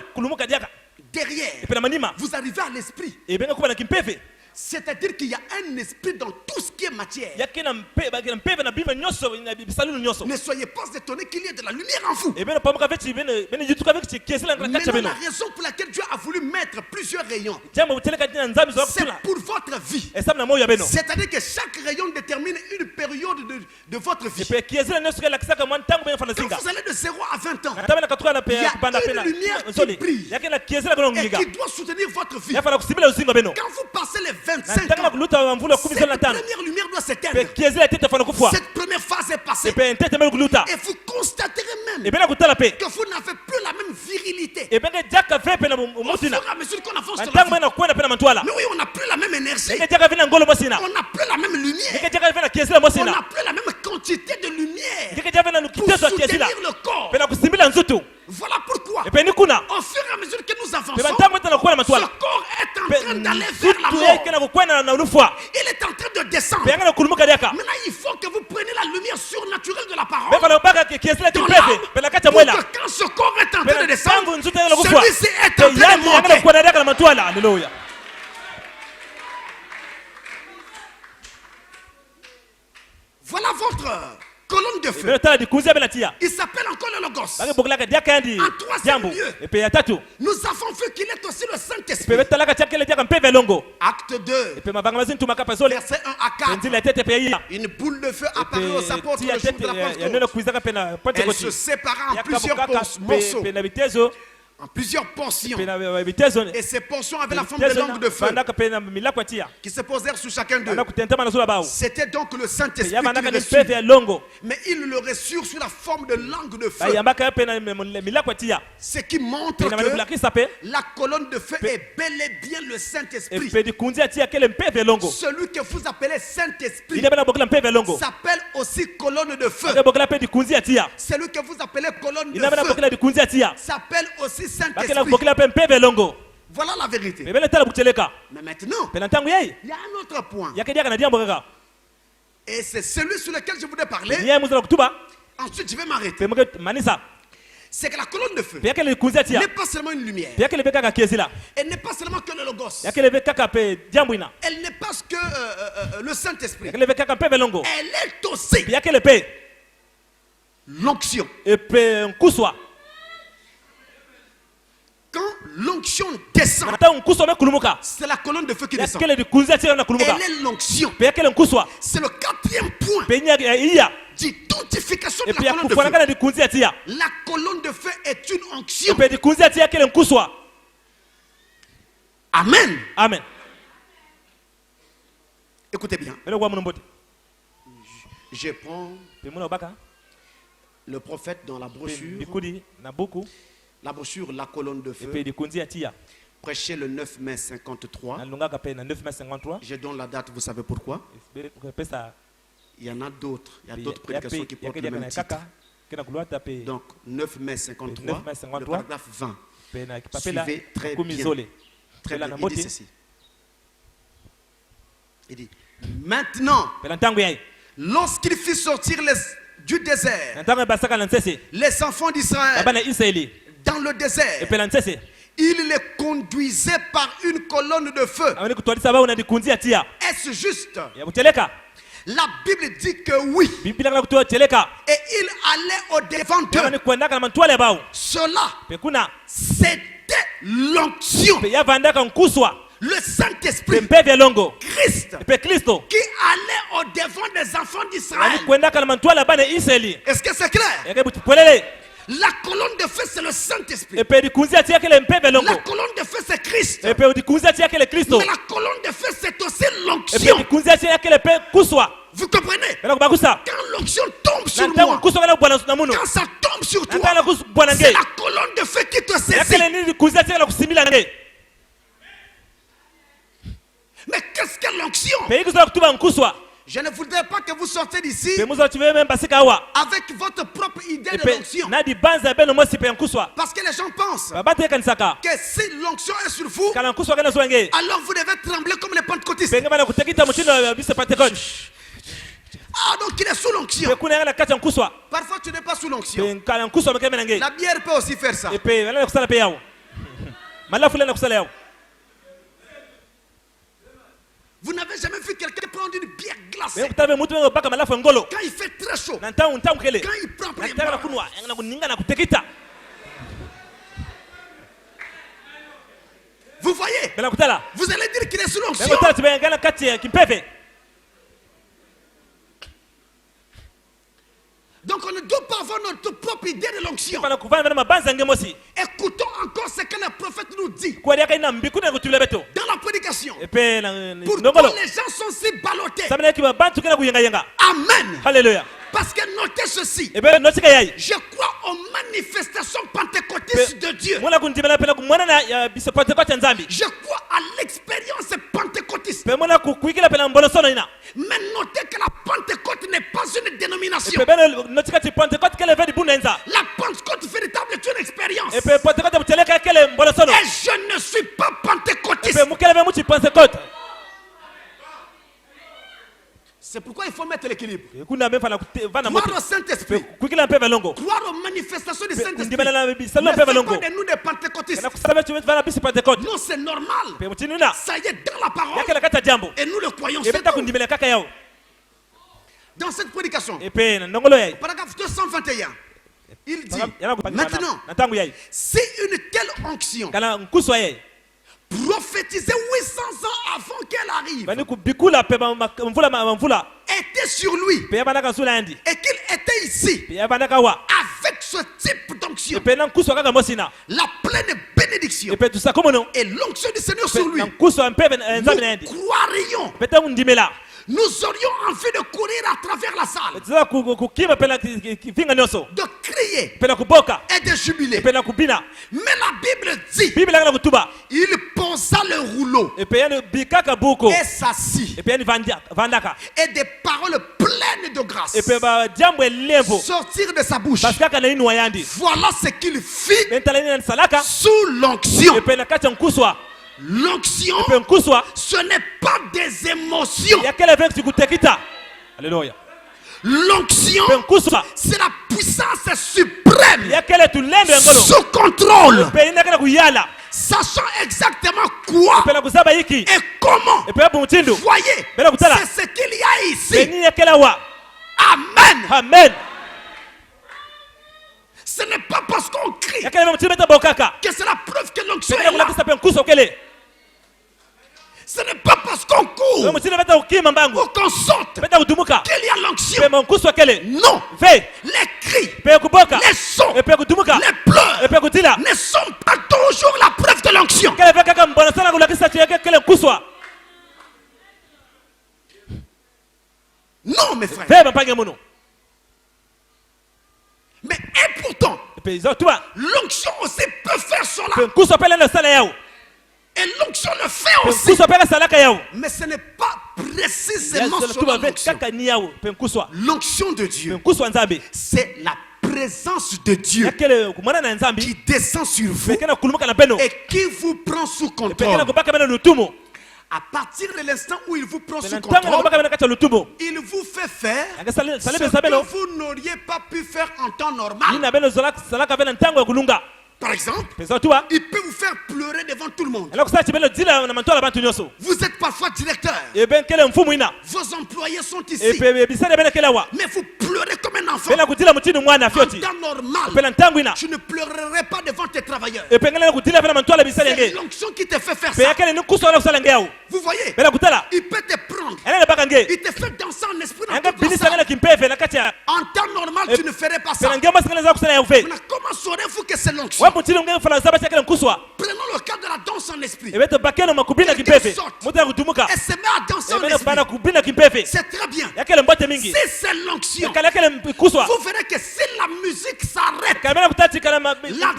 derrière, vous arrivez à l'esprit. C'est-à-dire qu'il y a un esprit dans tout ce qui est matière. Ne soyez pas étonnés qu'il y ait de la lumière en vous. Mais la raison pour laquelle Dieu a voulu mettre plusieurs rayons, c'est pour votre vie. C'est-à-dire que chaque rayon détermine une période de votre vie. Quand vous allez de 0 à 20 ans, il y a une lumière qui brille et qui doit soutenir votre vie. Quand vous passez les 25 ans, cette première lumière doit s'éteindre. Cette première phase est passée. Et vous constaterez même que vous n'avez plus la même virilité. Au fur et à mesure qu'on avance sur la vie. Mais oui, on n'a plus la même énergie. On n'a plus la même lumière. On n'a plus la même Au fur et à mesure que nous avançons, ce corps est en train d'aller vers la mort. Il est en train de descendre. Maintenant, il faut que vous preniez la lumière surnaturelle de la parole. Pour que quand ce corps est en train de descendre, celui-ci est en train de monter. Voilà votre colonne de feu. Il s'appelle encore le Logos. En troisième lieu, nous avons vu qu'il est aussi le Saint-Esprit. Acte 2, verset 1 à 4. Une boule de feu apparut aux apôtres le jour de la Pentecôte. Elle se sépara en plusieurs morceaux, en plusieurs portions. Et ces portions avaient la forme de langues de feu qui se posèrent sur chacun d'eux. C'était donc le Saint-Esprit qui le reçut. Mais il le reçut sous la forme de langue de feu. Ce qui montre que la colonne de feu est bel et bien le Saint-Esprit. Celui que vous appelez Saint-Esprit s'appelle aussi colonne de feu. Celui que vous appelez colonne de feu s'appelle aussi Saint-Esprit. Voilà la vérité. Mais maintenant, il y a un autre point. Et c'est celui sur lequel je voudrais parler. Ensuite, je vais m'arrêter. C'est que la colonne de feu n'est pas seulement une lumière. Elle n'est pas seulement que le Logos. Elle n'est pas que le Saint-Esprit. Elle est aussi l'onction. Quand l'onction descend, c'est la colonne de feu qui descend. Elle est l'onction. C'est le quatrième point d'identification de la colonne de feu. La colonne de feu est une onction. Amen. Amen. Écoutez bien. Je prends le prophète dans la brochure. La brochure La colonne de feu, prêché le 9 mai 53. Je donne la date, vous savez pourquoi? Il y en a d'autres. Il y a d'autres prédications qui portent le même titre. Donc 9 mai 53, le paragraphe 20. Suivez très bien. Très bien. Il dit ceci. Il dit, maintenant, lorsqu'il fit sortir du désert les enfants d'Israël dans le désert, il les conduisait par une colonne de feu. Est-ce juste? La Bible dit que oui. Et il allait au devant d'eux. Cela, c'était l'onction. Le Saint-Esprit, Christ, qui allait au devant des enfants d'Israël. Est-ce que c'est clair? La colonne de feu, c'est le Saint-Esprit. La colonne de feu, c'est Christ. Mais la colonne de feu, c'est aussi l'onction. Vous comprenez? Quand l'onction tombe sur moi, quand ça tombe sur toi, c'est la colonne de feu qui te saisit. Mais qu'est-ce que l'onction? Je ne voudrais pas que vous sortez d'ici avec votre propre idée de l'onction. Parce que les gens pensent que si l'onction est sur vous, alors vous devez trembler comme les pentecôtistes. Ah, donc il est sous l'onction. Parfois tu n'es pas sous l'onction. La bière peut aussi faire ça. Vous n'avez jamais vu quelqu'un prendre une bière glacée quand il fait très chaud. Quand il prend vous voyez? Vous allez dire qu'il est sous l'onction. Donc on ne doit pas avoir notre propre idée de l'onction. Écoutons encore ce que le prophète nous dit dans la prédication. Pourquoi les gens sont si ballottés? Amen. Alléluia. Parce que notez ceci. Je crois aux manifestations pentecôtistes de Dieu. Je crois à l'expérience pentecôtiste. Mais notez que la Pentecôte n'est pas une dénomination. La Pentecôte véritable c'est une expérience. Et je ne suis pas pentecôtiste. C'est pourquoi il faut mettre l'équilibre. Croire au Saint-Esprit. Croire aux manifestations du Saint-Esprit. Ne faites pas de nous des pentecôtistes. Non, c'est normal. Ça y est dans la parole. Et nous le croyons. Dans cette prédication, paragraphe 221, il dit maintenant, si une telle onction prophétisée 800 ans avant qu'elle arrive était sur lui et qu'il était ici avec ce type d'onction, la pleine bénédiction et l'onction du Seigneur sur lui, nous croirions, nous aurions envie de courir à travers la salle, de crier et de jubiler. Mais la Bible dit, il posa le rouleau et s'assit, et des paroles pleines de grâce sortir de sa bouche. Voilà ce qu'il fit sous l'onction. L'onction, ce n'est pas des émotions. Alléluia. L'onction, c'est la puissance suprême sous contrôle, sachant exactement quoi et comment. Voyez, c'est ce qu'il y a ici. Amen. Amen. Ce n'est pas parce qu'on crie que c'est la preuve que l'onction est là. Ce n'est pas parce qu'on court ou qu'on saute qu'il y a l'onction. Non. Les cris, les sons, les pleurs ne sont pas toujours la preuve de l'onction. Non, mes frères. Mais et pourtant, l'onction aussi peut faire cela. Et l'onction le fait aussi. Mais ce n'est pas précisément cela l'onction. L'onction de Dieu, c'est la présence de Dieu qui descend sur vous et qui vous prend sous contrôle. À partir de l'instant où il vous prend sous contrôle, il vous fait faire ce que vous n'auriez pas pu faire en temps normal. Par exemple, il peut vous faire pleurer devant tout le monde. Vous êtes parfois directeur. Vos employés sont ici. Mais vous pleurez comme un enfant. En temps normal, tu ne pleurerais pas devant tes travailleurs. C'est l'onction qui te fait faire ça. Vous voyez, il peut te prendre. Il te fait danser en esprit dans toute la salle. En temps normal, tu ne ferais pas ça. Comment saurez-vous que c'est l'onction? Prenons le cas de la danse en esprit. Quelqu'un saute et se met à danser en esprit. C'est très bien. Si c'est l'onction, vous verrez que si la musique s'arrête, la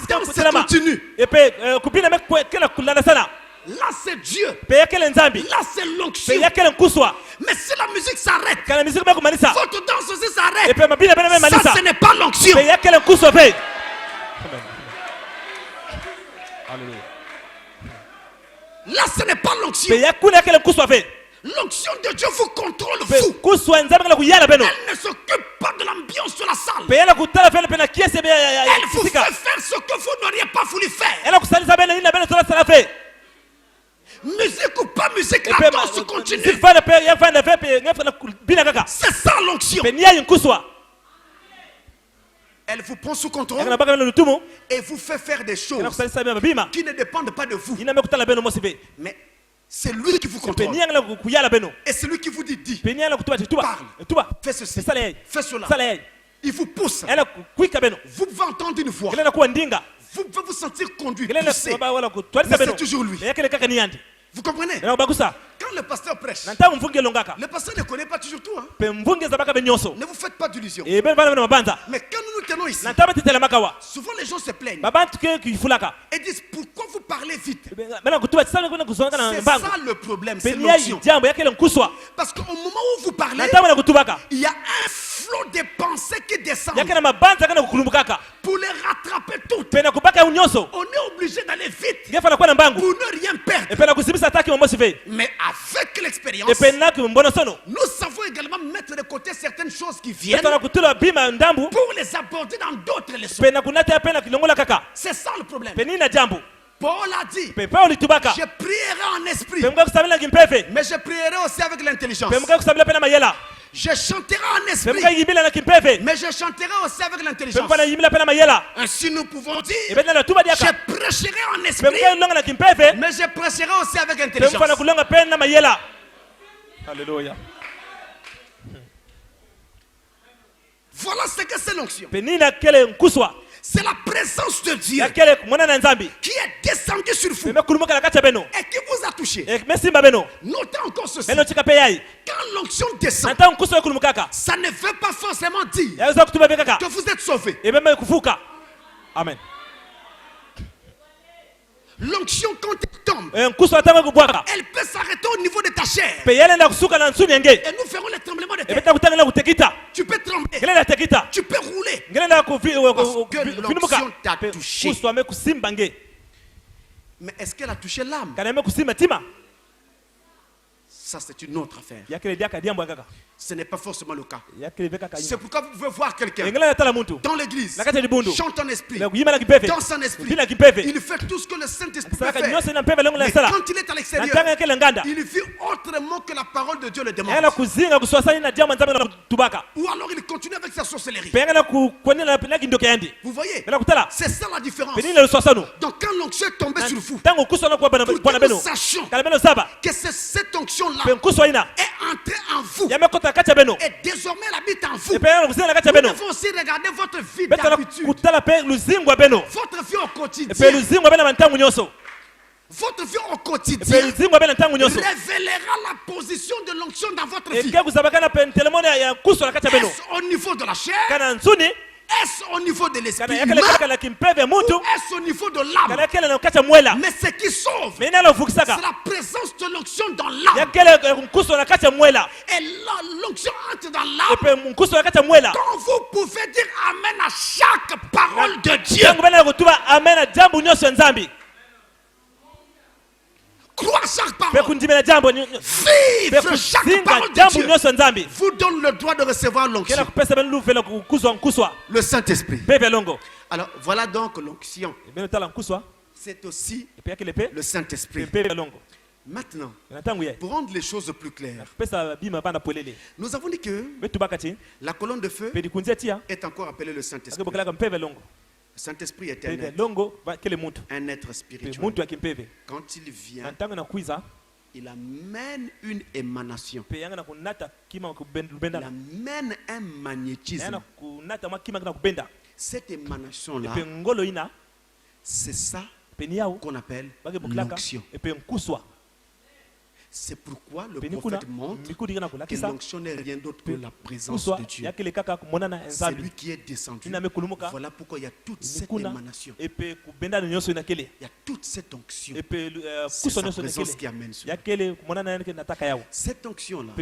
danse continue. Là c'est Dieu. Là c'est l'onction. Mais si la musique s'arrête, votre danse aussi s'arrête. Ça ce n'est pas l'onction. Là ce n'est pas l'onction. L'onction de Dieu vous contrôle vous. Elle ne s'occupe pas de l'ambiance de la salle. Elle vous fait faire ce que vous n'auriez pas voulu faire. Musique ou pas musique, la danse continue. C'est ça l'onction. Elle vous prend sous contrôle et vous fait faire des choses qui ne dépendent pas de vous. Mais c'est lui qui vous contrôle. Et c'est lui qui vous dit, parle, fais ceci, fais cela. Il vous pousse. Vous pouvez entendre une voix. Vous pouvez vous sentir conduit, poussé. Mais c'est toujours lui. Vous comprenez? Quand le pasteur prêche, le pasteur ne connaît pas toujours tout. Ne vous faites pas d'illusions. Mais quand nous nous tenons ici, souvent les gens se plaignent et disent pourquoi vous parler vite. C'est ça le problème, c'est l'onction. Parce qu'au moment où vous parlez, il y a un flot de pensées qui descend. Pour les rattraper toutes, on est obligé d'aller vite pour ne rien perdre. Mais avec l'expérience, nous savons également mettre de côté certaines choses qui viennent pour les aborder dans d'autres leçons. C'est ça le problème. Paul a dit, je prierai en esprit, mais je prierai aussi avec l'intelligence. Je chanterai en esprit, mais je chanterai aussi avec l'intelligence. Ainsi nous pouvons dire, je prêcherai en esprit, mais je prêcherai aussi avec intelligence. Alléluia. Voilà ce que c'est l'onction. C'est la présence de Dieu qui est descendue sur vous et qui vous a touché. Notez encore ceci. Quand l'onction descend, ça ne veut pas forcément dire que vous êtes sauvé. Amen. L'onction, quand elle tombe, elle peut s'arrêter au niveau de ta chair. Et nous ferons les tremblements de terre. Tu peux trembler. Tu peux rouler. Parce que l'onction t'a touché. Mais est-ce qu'elle a touché l'âme? Ça, c'est une autre affaire. Ce n'est pas forcément le cas. C'est pourquoi vous pouvez voir quelqu'un dans l'église, chante en esprit, danse en esprit, il fait tout ce que le Saint-Esprit peut faire. Mais quand il est à l'extérieur, il vit autrement que la parole de Dieu le demande. Ou alors il continue avec sa sorcellerie. Vous voyez, c'est ça la différence. Donc quand l'onction est tombée sur vous, pour que nous sachions que cette onction-là est entrée en vous et désormais elle habite en vous. Vous devez aussi regarder votre vie d'habitude, votre vie au quotidien. Votre vie au quotidien révélera la position de l'onction dans votre vie. Est-ce au niveau de la chair? Est-ce au niveau de l'esprit humain? Ou est-ce au niveau de l'âme? Mais ce qui sauve, c'est la présence de l'onction dans l'âme. Et là, l'onction entre dans l'âme. Quand vous pouvez dire Amen à chaque parole de Dieu. Croire chaque parole, vivre chaque parole de Dieu vous donne le droit de recevoir l'onction. Le Saint-Esprit. Alors voilà donc l'onction. C'est aussi le Saint-Esprit. Maintenant, pour rendre les choses plus claires, nous avons dit que la colonne de feu est encore appelée le Saint-Esprit. Le Saint-Esprit est un être spirituel. Quand il vient, il amène une émanation. Il amène un magnétisme. Cette émanation-là, c'est ça qu'on appelle l'onction. C'est pourquoi le prophète montre que l'onction n'est rien d'autre que la présence de Dieu. C'est lui qui est descendu. Voilà pourquoi il y a toute cette émanation. Il y a toute cette onction. C'est sa présence qui amène cela. Cette onction-là,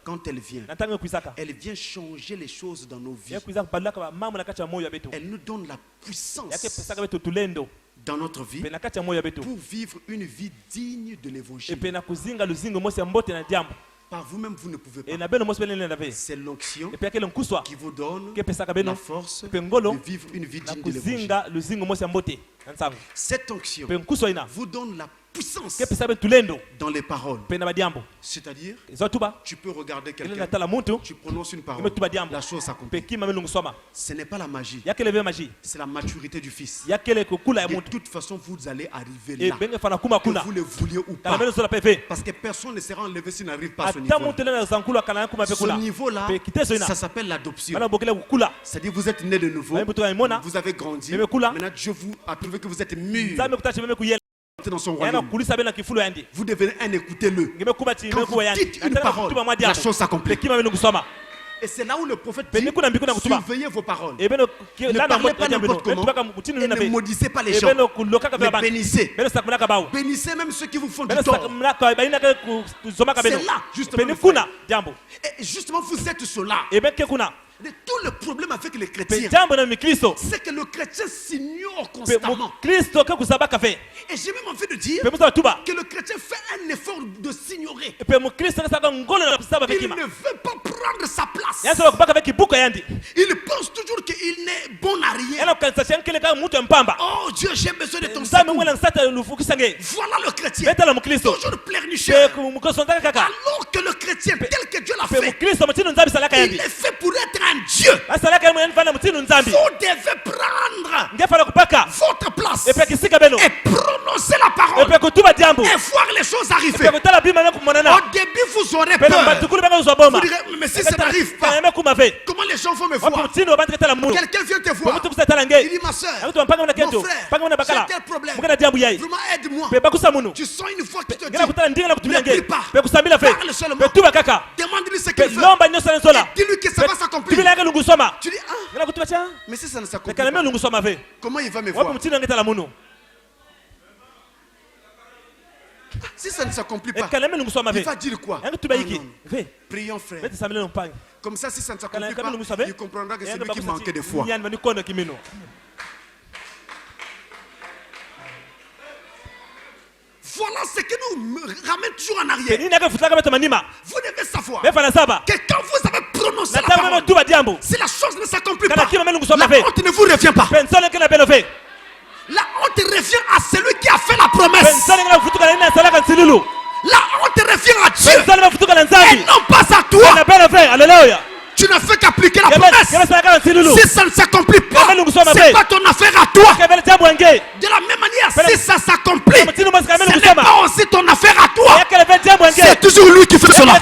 quand elle vient changer les choses dans nos vies. Elle nous donne la puissance dans notre vie pour vivre une vie digne de l'évangile. Par vous-même, vous ne pouvez pas. C'est l'onction qui vous donne la force de vivre une vie digne de l'évangile. Cette onction vous donne la puissance dans les paroles. C'est-à-dire, tu peux regarder quelqu'un, tu prononces une parole, la chose s'accomplit. Ce n'est pas la magie, c'est la maturité du Fils. De toute façon, vous allez arriver là, que vous le vouliez ou pas. Parce que personne ne sera enlevé s'il n'arrive pas à ce niveau-là. Ce niveau-là, ça s'appelle l'adoption. C'est-à-dire, vous êtes né de nouveau, vous avez grandi, maintenant Dieu vous a prouvé que vous êtes mûr dans son royaume. Vous devenez un, écoutez-le. Quand vous dites une parole, la chose s'accomplit. Et c'est là où le prophète dit, surveillez vos paroles. Ne parlez pas n'importe comment. Et ne maudissez pas les gens. Mais bénissez. Bénissez même ceux qui vous font du tort. C'est là, justement. Et justement, vous êtes cela. De tout le problème avec les chrétiens, c'est que le chrétien s'ignore constamment. Et j'ai même envie de dire que le chrétien fait un effort de s'ignorer. Il ne veut pas prendre sa place. Il pense toujours qu'il n'est bon à rien. Oh Dieu, j'ai besoin de ton secours. Voilà le chrétien, toujours pleurnicheur. Alors que le chrétien, tel que Dieu l'a fait, il est fait pour être un Dieu. Vous devez prendre votre place et prononcer la parole et voir les choses arriver. Au début, vous aurez peur. Vous direz, mais si ça n'arrive pas, comment les gens vont me voir? Quelqu'un vient te voir. Il dit, ma soeur, mon frère, j'ai tel problème. Vraiment, aide-moi. Tu sens une voix qui te dit, ne prie pas. Parle seulement. Demande-lui ce qu'il veut. Et dis-lui que ça va s'accomplir. Tu dis, ah, mais si ça ne s'accomplit pas, comment il va me voir? Si ça ne s'accomplit pas, il va dire quoi? Prions, frère. Comme ça, si ça ne s'accomplit pas, il comprendra que c'est lui qui manquait de foi. Voilà ce qui nous ramène toujours en arrière. Vous devez savoir que quand vous avez prononcé la parole, si la chose ne s'accomplit pas, la honte ne vous revient pas. La honte revient à celui qui a fait la promesse. La honte revient à Dieu et non pas à toi. Alléluia. Tu ne fais qu'appliquer la promesse. Si ça ne s'accomplit pas, c'est pas ton affaire à toi. De la même manière, si ça s'accomplit, ce n'est pas aussi ton affaire à toi. C'est toujours lui qui fait cela.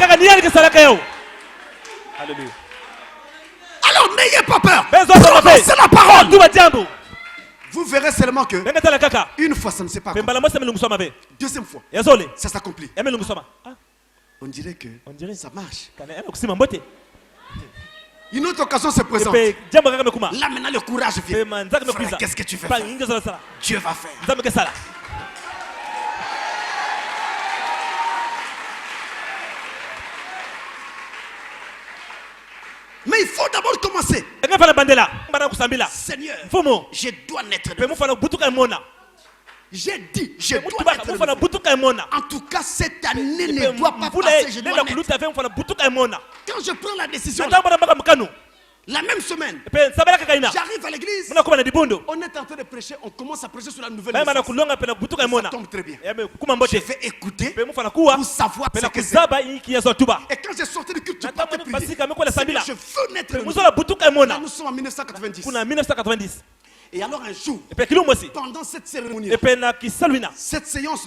Alors n'ayez pas peur. Prononcez la parole. Vous verrez seulement que une fois ça ne s'est pas accompli. Deuxième fois, ça s'accomplit. On dirait que ça marche. Une autre occasion se présente. Là maintenant le courage vient. Frère, qu'est-ce que tu fais faire? Dieu va faire. Mais il faut d'abord commencer. Seigneur, je dois naître de nouveau. J'ai dit, je dois naître de nouveau. En tout cas, cette année ne doit pas passer. Je dois naître. Quand je prends la décision, la même semaine, j'arrive à l'église. On est en train de prêcher. On commence à prêcher sur la nouvelle naissance. Ça tombe très bien. Je vais écouter pour savoir ce que c'est. Et quand j'ai sorti du culte, je partais prier. Seigneur, je veux naître de nouveau. Là, nous sommes en 1990. Et alors un jour, pendant cette cérémonie, cette séance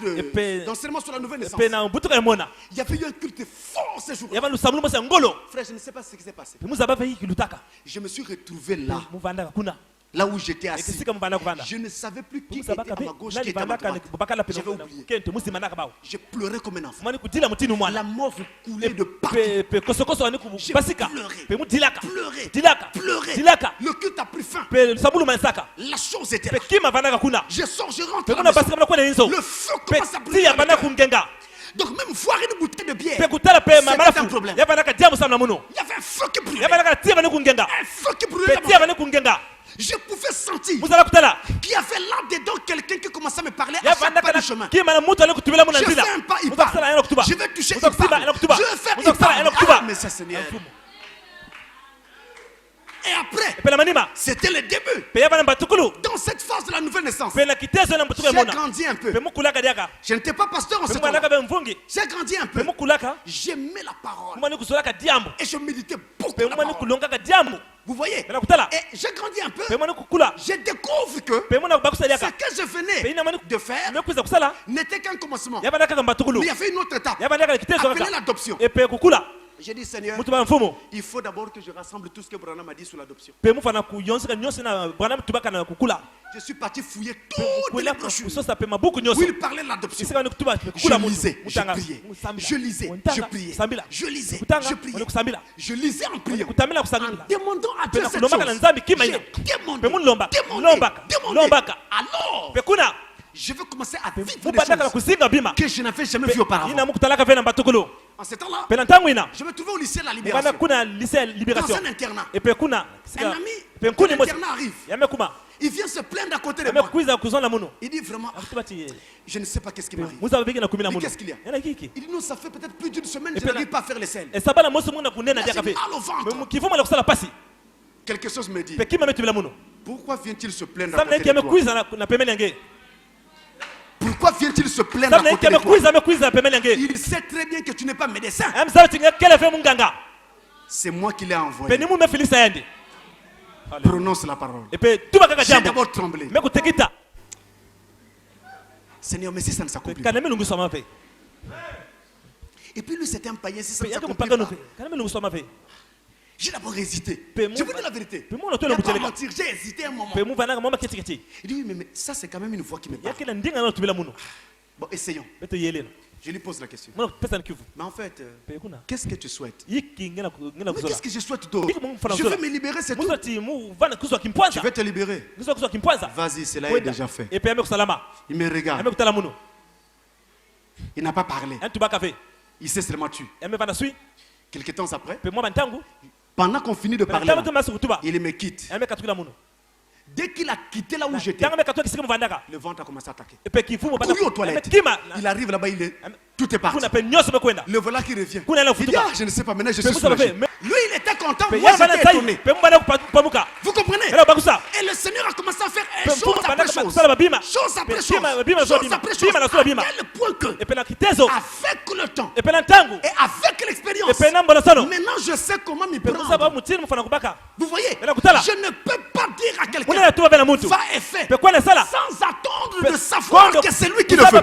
d'enseignement sur la nouvelle naissance, il y avait eu un culte fort ce jour. Frère, je ne sais pas ce qui s'est passé. Je me suis retrouvé là où j'étais assis. Je ne savais plus qui était à ma gauche, qui était à ma droite. J'avais oublié. Je pleurais comme un enfant. La mort coulait de partout. J'ai pleuré. Le culte a pris fin. La chose était là. Je sors, je rentre à la maison. Le feu commence à brûler. Donc même voir une bouteille de bière, c'était un problème. Il y avait un feu qui brûlait. Un feu qui brûlait. Je pouvais sentir qu'il y avait là-dedans quelqu'un qui commençait à me parler à chaque pas du chemin. Je fais un pas, il parle. Je vais toucher, il parle. Je vais faire, il parle. Ah, mais ça, Seigneur. Et après, c'était le début. Dans cette phase de la nouvelle naissance, j'ai grandi un peu. Je n'étais pas pasteur en ce temps-là. J'ai grandi un peu. J'aimais la parole. Et je méditais beaucoup la parole. Vous voyez? Et j'ai grandi un peu. Je découvre que ce que je venais de faire n'était qu'un commencement. Mais il y avait une autre étape appelée l'adoption. J'ai dit, Seigneur, il faut d'abord que je rassemble tout ce que Branham a dit sur l'adoption. Je suis parti fouiller toutes les brochures où il parlait de l'adoption. Je lisais, je priais. Je lisais, je priais. Je lisais, je priais. Je lisais en priant. En demandant à Dieu cette chose. J'ai demandé. Alors, je veux commencer à vivre des choses que je n'avais jamais vues auparavant. En ce temps-là, je me trouvais au lycée de la Libération. Dans un internat. Un ami de l'internat arrive. Il vient se plaindre à côté de moi. Il dit vraiment, je ne sais pas qu'est-ce qui m'arrive. Mais qu'est-ce qu'il y a? Il dit non, ça fait peut-être plus d'une semaine que je n'arrive pas à faire les selles. J'ai mal au ventre. Quelque chose me dit, pourquoi vient-il se plaindre à côté de toi? Pourquoi vient-il se plaindre à côté de toi? Il sait très bien que tu n'es pas médecin. C'est moi qui l'ai envoyé. Prononce la parole. J'ai d'abord tremblé. Seigneur, mais si ça ne s'accomplit pas. Et puis lui, c'était un païen, si ça ne s'accomplit pas. J'ai d'abord hésité. Je vous dis la vérité. Je ne vais pas mentir, j'ai hésité un moment. Il dit oui, mais ça c'est quand même une voix qui me parle. Bon, essayons. Je lui pose la question. Mais en fait, qu'est-ce que tu souhaites? Mais qu'est-ce que je souhaite d'autre? Je veux me libérer, c'est tout. Je vais te libérer. Vas-y, cela est déjà fait. Il me regarde. Il n'a pas parlé. Il s'est seulement tué. Quelques temps après, pendant qu'on finit de parler, il me quitte. Dès qu'il a quitté là où j'étais, le ventre a commencé à attaquer. Couru aux toilettes. Il arrive là-bas, tout est parti. Le voilà qui revient. Il dit, je ne sais pas, maintenant je suis soulagé. Lui, il était content, moi j'étais étonné. Vous comprenez? Et le Seigneur a commencé à faire chose après chose. Chose après chose. Chose après chose. À tel point que, avec le temps, et avec l'expérience, maintenant je sais comment m'y prendre. Vous voyez, je ne peux pas dire à quelqu'un, va et fait, sans attendre de savoir que c'est lui qui le fait.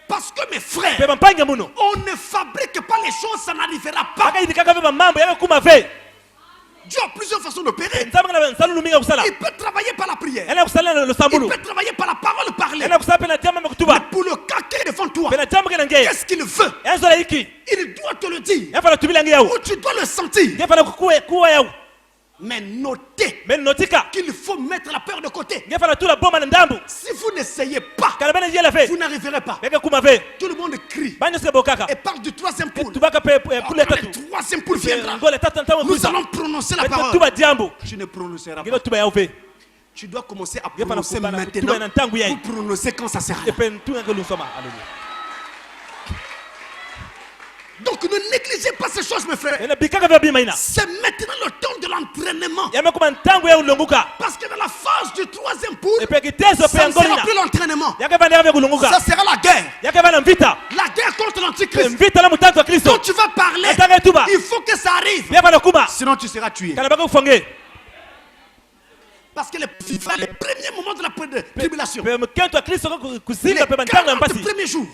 Parce que mes frères, on ne fabrique pas les choses, ça n'arrivera pas. Dieu a plusieurs façons d'opérer. Il peut travailler par la prière. Il peut travailler par la parole parlée. Mais pour le cas qui est devant toi, qu'est-ce qu'il veut? Il doit te le dire. Ou tu dois le sentir. Mais notez qu'il faut mettre la peur de côté. Si vous n'essayez pas, vous n'arriverez pas. Tout le monde crie et parle du troisième poule. Le troisième poule viendra. Nous allons prononcer la parole. Je ne prononcerai pas. Tu dois commencer à prononcer maintenant pour prononcer quand ça sert. Donc ne négligez pas ces choses, mes frères. C'est maintenant le temps de l'entraînement. Parce que dans la phase du troisième poule, ça ne sera plus l'entraînement. Ça sera la guerre. La guerre contre l'Antichrist. Quand tu vas parler, il faut que ça arrive. Sinon tu seras tué. Parce que les premiers moments de la tribulation, les 40 premiers jours,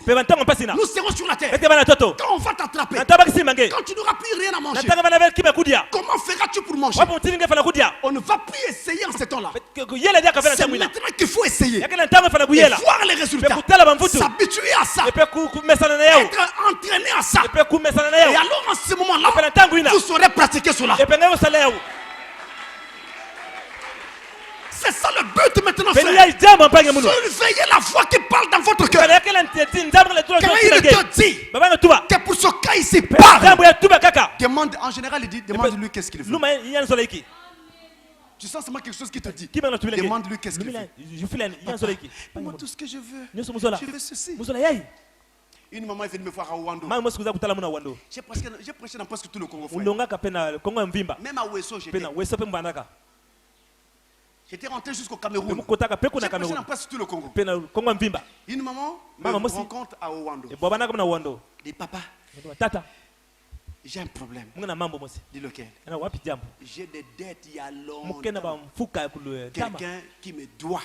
nous serons sur la terre. Quand on va t'attraper, quand tu n'auras plus rien à manger, comment feras-tu pour manger? On ne va plus essayer en ce temps-là. C'est maintenant qu'il faut essayer et voir les résultats, s'habituer à ça, être entraîné à ça. Et alors en ce moment-là, vous saurez pratiquer cela. C'est ça le but maintenant, frère. Surveillez la foi qui parle dans votre cœur. Quand il te dit que pour ce cas ici, parle. Demande, en général, il dit, demande-lui qu'est-ce qu'il veut. Tu sens seulement quelque chose qui te dit. Demande-lui qu'est-ce qu'il veut. Moi, tout ce que je veux, je veux ceci. Une maman est venue me voir à Ouando. J'ai prêché dans presque tout le Congo. Même à Ouesso, j'étais rentré jusqu'au Cameroun. J'ai prêché dans presque tout le Congo. Une maman me rencontre à Ouando. Dit papa, j'ai un problème. Dis lequel? J'ai des dettes il y a longtemps. Quelqu'un qui me doit.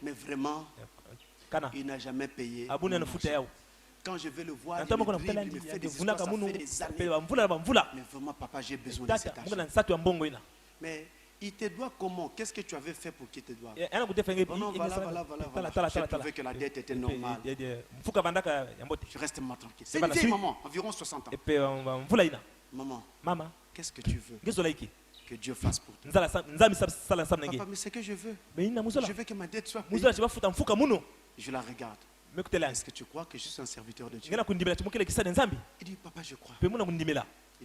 Mais vraiment, il n'a jamais payé. Quand je vais le voir, il me fait des histoires, ça fait des années. Mais vraiment, papa, j'ai besoin de cet argent. Mais Il te doit comment? Qu'est-ce que tu avais fait pour qu'il te doive? Oh non, voilà. J'ai trouvé que la dette était normale. Je reste tranquille. C'est une vieille maman, environ 60 ans. Maman, qu'est-ce que tu veux que Dieu fasse pour toi? Papa, mais c'est que je veux. Je veux que ma dette soit payée. Je la regarde. Est-ce que tu crois que je suis un serviteur de Dieu? Il dit, papa, je crois. Il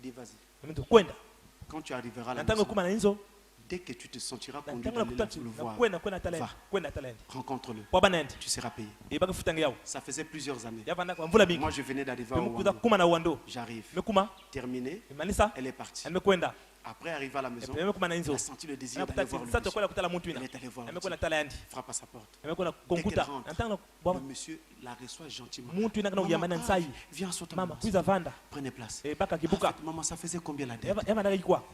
dit, vas-y. Quand tu arriveras à la maison, dès que tu te sentiras conduit dans le voir, va, rencontre-le. Tu seras payé. Ça faisait plusieurs années. Moi, je venais d'arriver à Wando. J'arrive. Terminé. Elle est partie. Après, arrivé à la maison, elle a senti le désir d'aller voir le monsieur. Elle est allée voir le monsieur. Frappe à sa porte. Dès qu'elle rentre, le monsieur la reçoit gentiment. Viens, assois-toi. Prenez place. Maman, ça faisait combien la dette?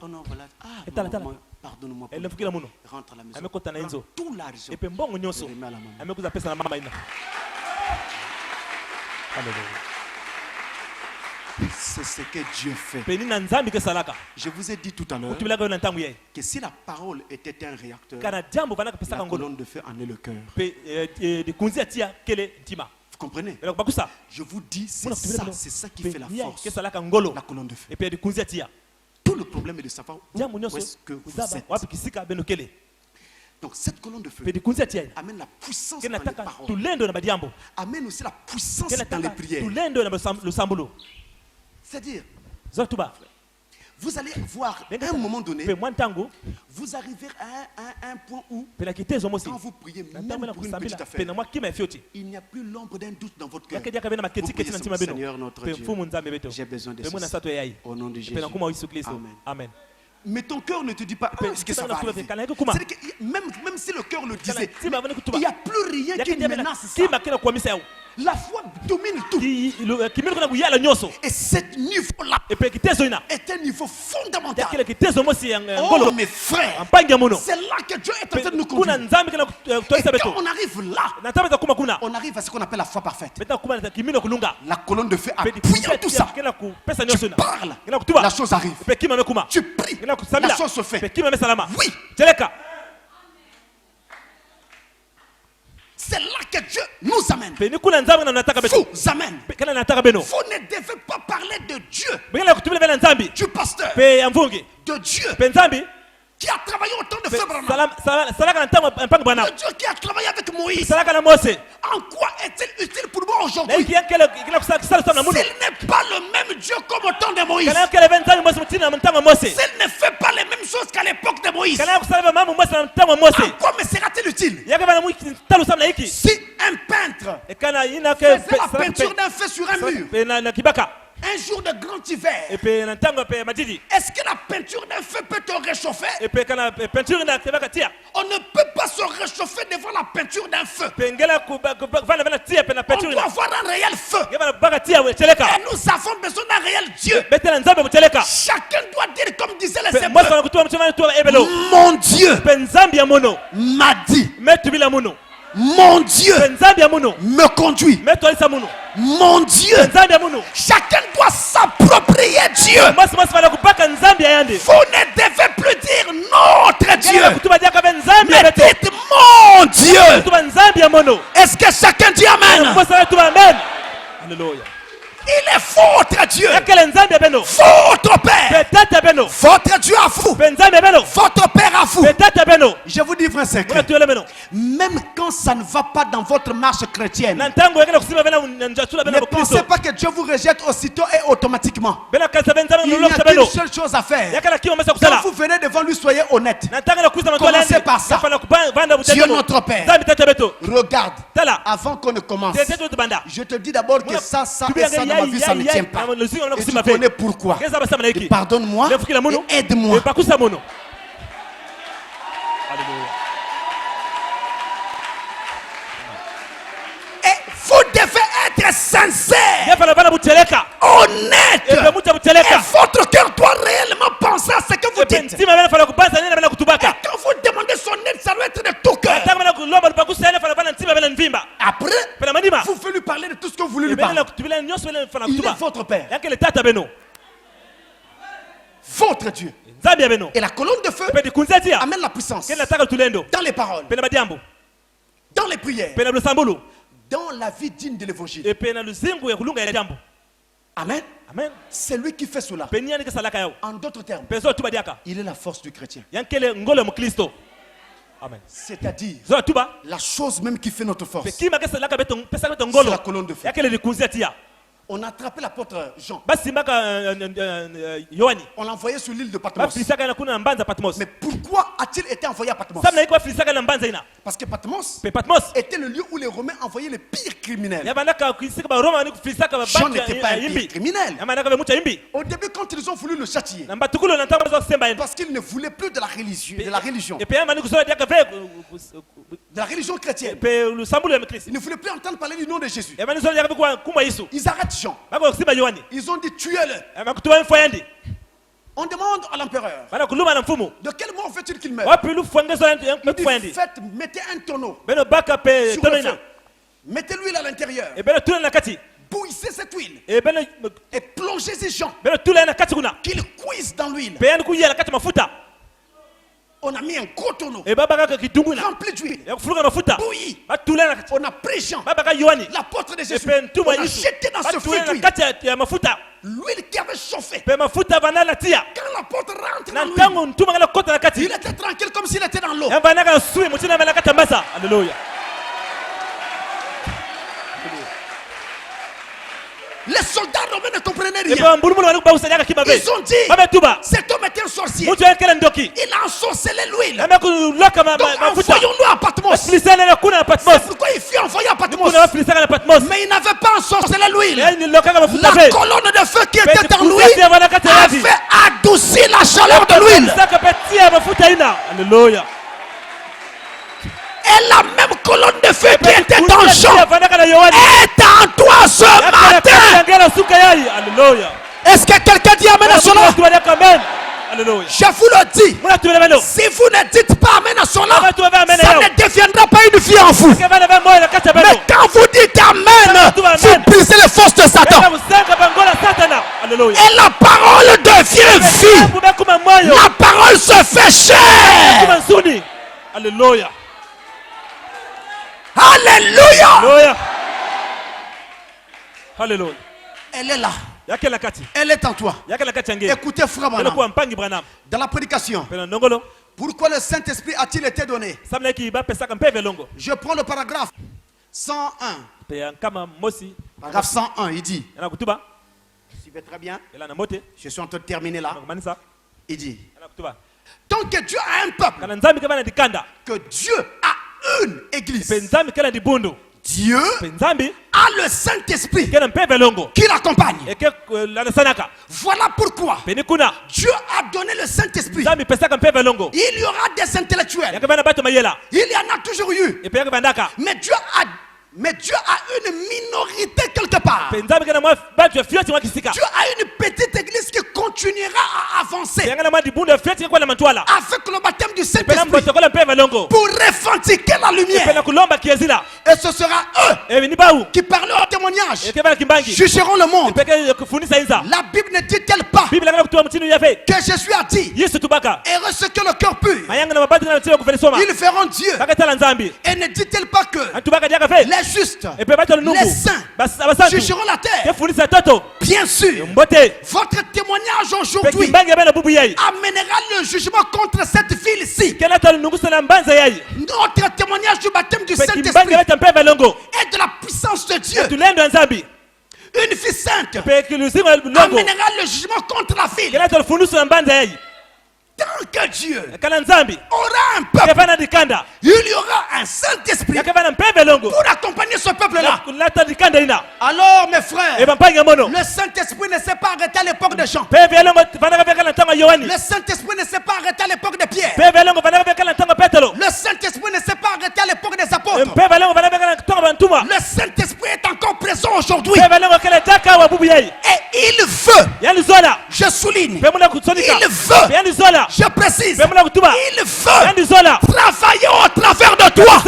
Oh non, voilà. Maman, pardonne-moi. Rentre à la maison. Prends tout l'argent. Et remet à la maman. C'est ce que Dieu fait. Je vous ai dit tout à l'heure que si la parole était un réacteur, la colonne de feu en est le cœur. Vous comprenez? Je vous dis, c'est ça qui fait la force. La colonne de feu. Tout le problème est de savoir où est-ce que vous êtes. Donc cette colonne de feu amène la puissance dans les paroles. Amène aussi la puissance dans les prières. C'est-à-dire, vous allez voir à un moment donné, vous arrivez à un point où, quand vous priez, même pour une petite affaire, il n'y a plus l'ombre d'un doute dans votre cœur. Vous priez sur Seigneur notre Dieu, j'ai besoin de ceci. Au nom de Jésus. Amen. Mais ton cœur ne te dit pas est-ce que ça va arriver. C'est-à-dire que même si le cœur le disait, il n'y a plus rien qui menace ça. La foi domine tout. Et ce niveau-là est un niveau fondamental. Oh mes frères, c'est là que Dieu est en train de nous conduire. Et quand on arrive là, on arrive à ce qu'on appelle la foi parfaite. La colonne de feu appuie tout ça. Tu parles, la chose arrive. Tu pries, la chose se fait. Oui. C'est là que Dieu nous amène. Vous amène. Vous ne devez pas parler de Dieu, du pasteur, de Dieu qui a travaillé au temps de Frère Branham. Le Dieu qui a travaillé avec Moïse. En quoi est-il utile pour moi aujourd'hui? S'il n'est pas le même Dieu comme au temps de Moïse, s'il ne fait pas les mêmes choses qu'à l'époque de Moïse, en quoi me sera-t-il utile? Si un peintre faisait la peinture d'un feu sur un mur, un jour de grand hiver, est-ce que la peinture d'un feu peut te réchauffer? On ne peut pas se réchauffer devant la peinture d'un feu. On doit avoir un réel feu. Et nous avons besoin d'un réel Dieu. Chacun doit dire comme disaient les Hébreux, mon Dieu m'a dit. Mon Dieu me conduit. Mon Dieu. Chacun doit s'approprier Dieu. Vous ne devez plus dire notre Dieu, mais dites mon Dieu. Est-ce que chacun dit Amen? Alléluia. Il est votre Dieu, votre Père, votre Dieu à vous, votre Père à vous. Je vous dis vrai secret, même quand ça ne va pas dans votre marche chrétienne, ne pensez pas que Dieu vous rejette aussitôt et automatiquement. Il n'y a qu'une seule chose à faire. Quand vous venez devant lui, soyez honnête. Commencez par ça. Dieu notre Père, regarde, avant qu'on ne commence, je te dis d'abord que ça et ça dans ma vie, ça ne tient pas. Et tu connais pourquoi. Et pardonne-moi et aide-moi. Et vous devez être sincère, honnête, et votre cœur doit réellement penser à ce que vous dites. Et quand vous demandez son aide, ça doit être de tout cœur. Après, vous voulez lui parler de tout ce que vous voulez lui parler. Il est votre Père, votre Dieu. Et la colonne de feu amène la puissance dans les paroles, dans les prières, dans la vie digne de l'évangile. Amen. Amen. C'est lui qui fait cela. En d'autres termes, il est la force du chrétien. C'est-à-dire la chose même qui fait notre force. C'est la colonne de feu. On a attrapé l'apôtre Jean. On l'a envoyé sur l'île de Patmos. Mais pourquoi a-t-il été envoyé à Patmos? Parce que Patmos était le lieu où les Romains envoyaient les pires criminels. Jean n'était pas un pire criminel. Au début, quand ils ont voulu le châtier, parce qu'il ne voulait plus de la religion, chrétienne, il ne voulait plus entendre parler du nom de Jésus. Ils arrêtent Jean. Ils ont dit tuez-le. On demande à l'empereur, de quel mot fait-il qu'il meure? Il dit, mettez un tonneau sur le feu. Mettez l'huile à l'intérieur. Bouillissez cette huile et plongez-y Jean, qu'il cuise dans l'huile. On a mis un gros tonneau rempli d'huile, bouilli. On a pris Jean, l'apôtre de Jésus, on a jeté dans ce feu d'huile l'huile qui avait chauffé. Quand l'apôtre rentre dans l'huile, il était tranquille comme s'il était dans l'eau. Alléluia. Les soldats romains ne comprenaient rien. Ils ont dit, cet homme était un sorcier. Il a ensorcelé l'huile. Donc envoyons-nous à Patmos. C'est pourquoi il fut envoyé à Patmos. Mais il n'avait pas ensorcelé l'huile. La colonne de feu qui était dans l'huile a fait adoucir la chaleur de l'huile. Alléluia. Et la même colonne de feu qui était dans Jean est en toi ce matin. Est-ce que quelqu'un dit amen à cela? Je vous le dis. Si vous ne dites pas amen à cela, ça ne deviendra pas une vie en vous. Mais quand vous dites amen, vous brisez les forces de Satan. Et la parole devient vie. La parole se fait chair. Alléluia. Alléluia. Alléluia. Elle est là. Elle est en toi. Écoutez frère Branham, dans la prédication, pourquoi le Saint-Esprit a-t-il été donné? Je prends le paragraphe 101. Paragraphe 101, il dit, suivez très bien, je suis en train de terminer là. Il dit, tant que Dieu a un peuple, que Dieu a une église, Dieu a le Saint-Esprit qui l'accompagne. Voilà pourquoi Dieu a donné le Saint-Esprit. Il y aura des intellectuels. Il y en a toujours eu. Mais Dieu a une minorité quelque part. Dieu a une petite église qui continuera à avancer avec le baptême du Saint-Esprit pour revendiquer la lumière. Et ce sera eux qui parleront au témoignage, jugeront le monde. La Bible ne dit-elle pas que Jésus a dit, heureux ceux qui ont le cœur pur, ils verront Dieu. Et ne dit-elle pas que les justes, les saints jugeront la terre? Bien sûr, votre témoignage aujourd'hui amènera le jugement contre cette ville-ci. Notre témoignage du baptême du Saint-Esprit et de la puissance de Dieu, une vie sainte, amènera le jugement contre la ville. Tant que Dieu aura un peuple, il y aura un Saint-Esprit pour accompagner ce peuple-là. Alors mes frères, le Saint-Esprit ne s'est pas arrêté à l'époque de Jean. Le Saint-Esprit ne s'est pas arrêté à l'époque de Pierre. Le Saint-Esprit ne s'est pas arrêté à l'époque des apôtres. Le Saint-Esprit est encore présent aujourd'hui. Et il veut, je souligne, il veut, je précise, il veut travailler au travers de toi.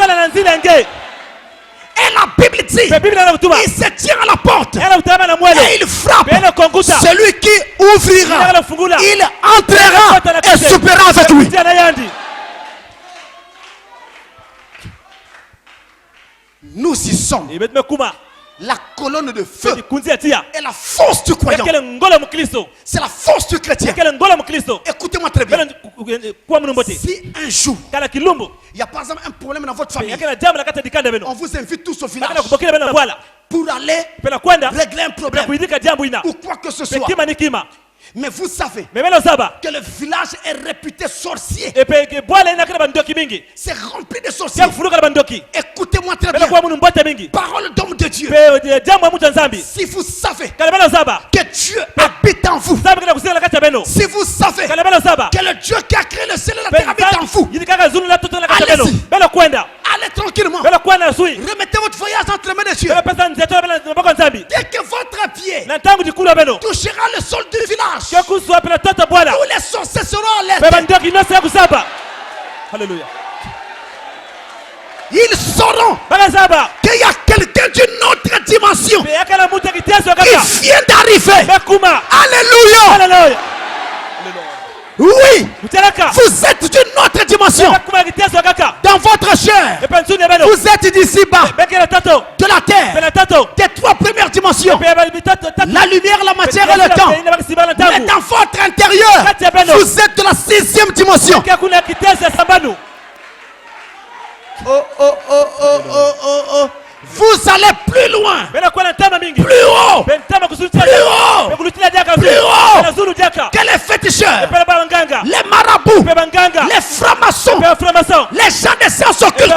Et la Bible dit, il se tient à la porte et il frappe. Celui qui ouvrira, il entrera et soupera avec lui. Nous y sommes. La colonne de feu est la force du croyant. C'est la force du chrétien. Écoutez-moi très bien. Si un jour, il y a par exemple un problème dans votre famille, on vous invite tous au village pour aller régler un problème ou quoi que ce soit. Mais vous savez que le village est réputé sorcier. C'est rempli de sorciers. Écoutez-moi très bien. Parole d'homme de Dieu. Si vous savez que Dieu habite en vous, si vous savez que le Dieu qui a créé le ciel et la terre habite en vous, allez-y. Allez tranquillement. Remettez votre voyage entre les mains de Dieu. Dès que votre pied touchera le sol du village, tous les sorciers seront alertés. Alléluia. Ils sauront qu'il y a quelqu'un d'une autre dimension qui vient d'arriver. Alléluia. Alléluia. Oui, vous êtes d'une autre dimension. Dans votre chair, vous êtes d'ici-bas, de la terre, des trois premières dimensions. La lumière, la matière et le temps. Mais dans votre intérieur, vous êtes de la 6e dimension. Vous allez plus loin, plus haut, plus haut que les féticheurs, les marabouts, les francs-maçons, les gens des sciences occultes,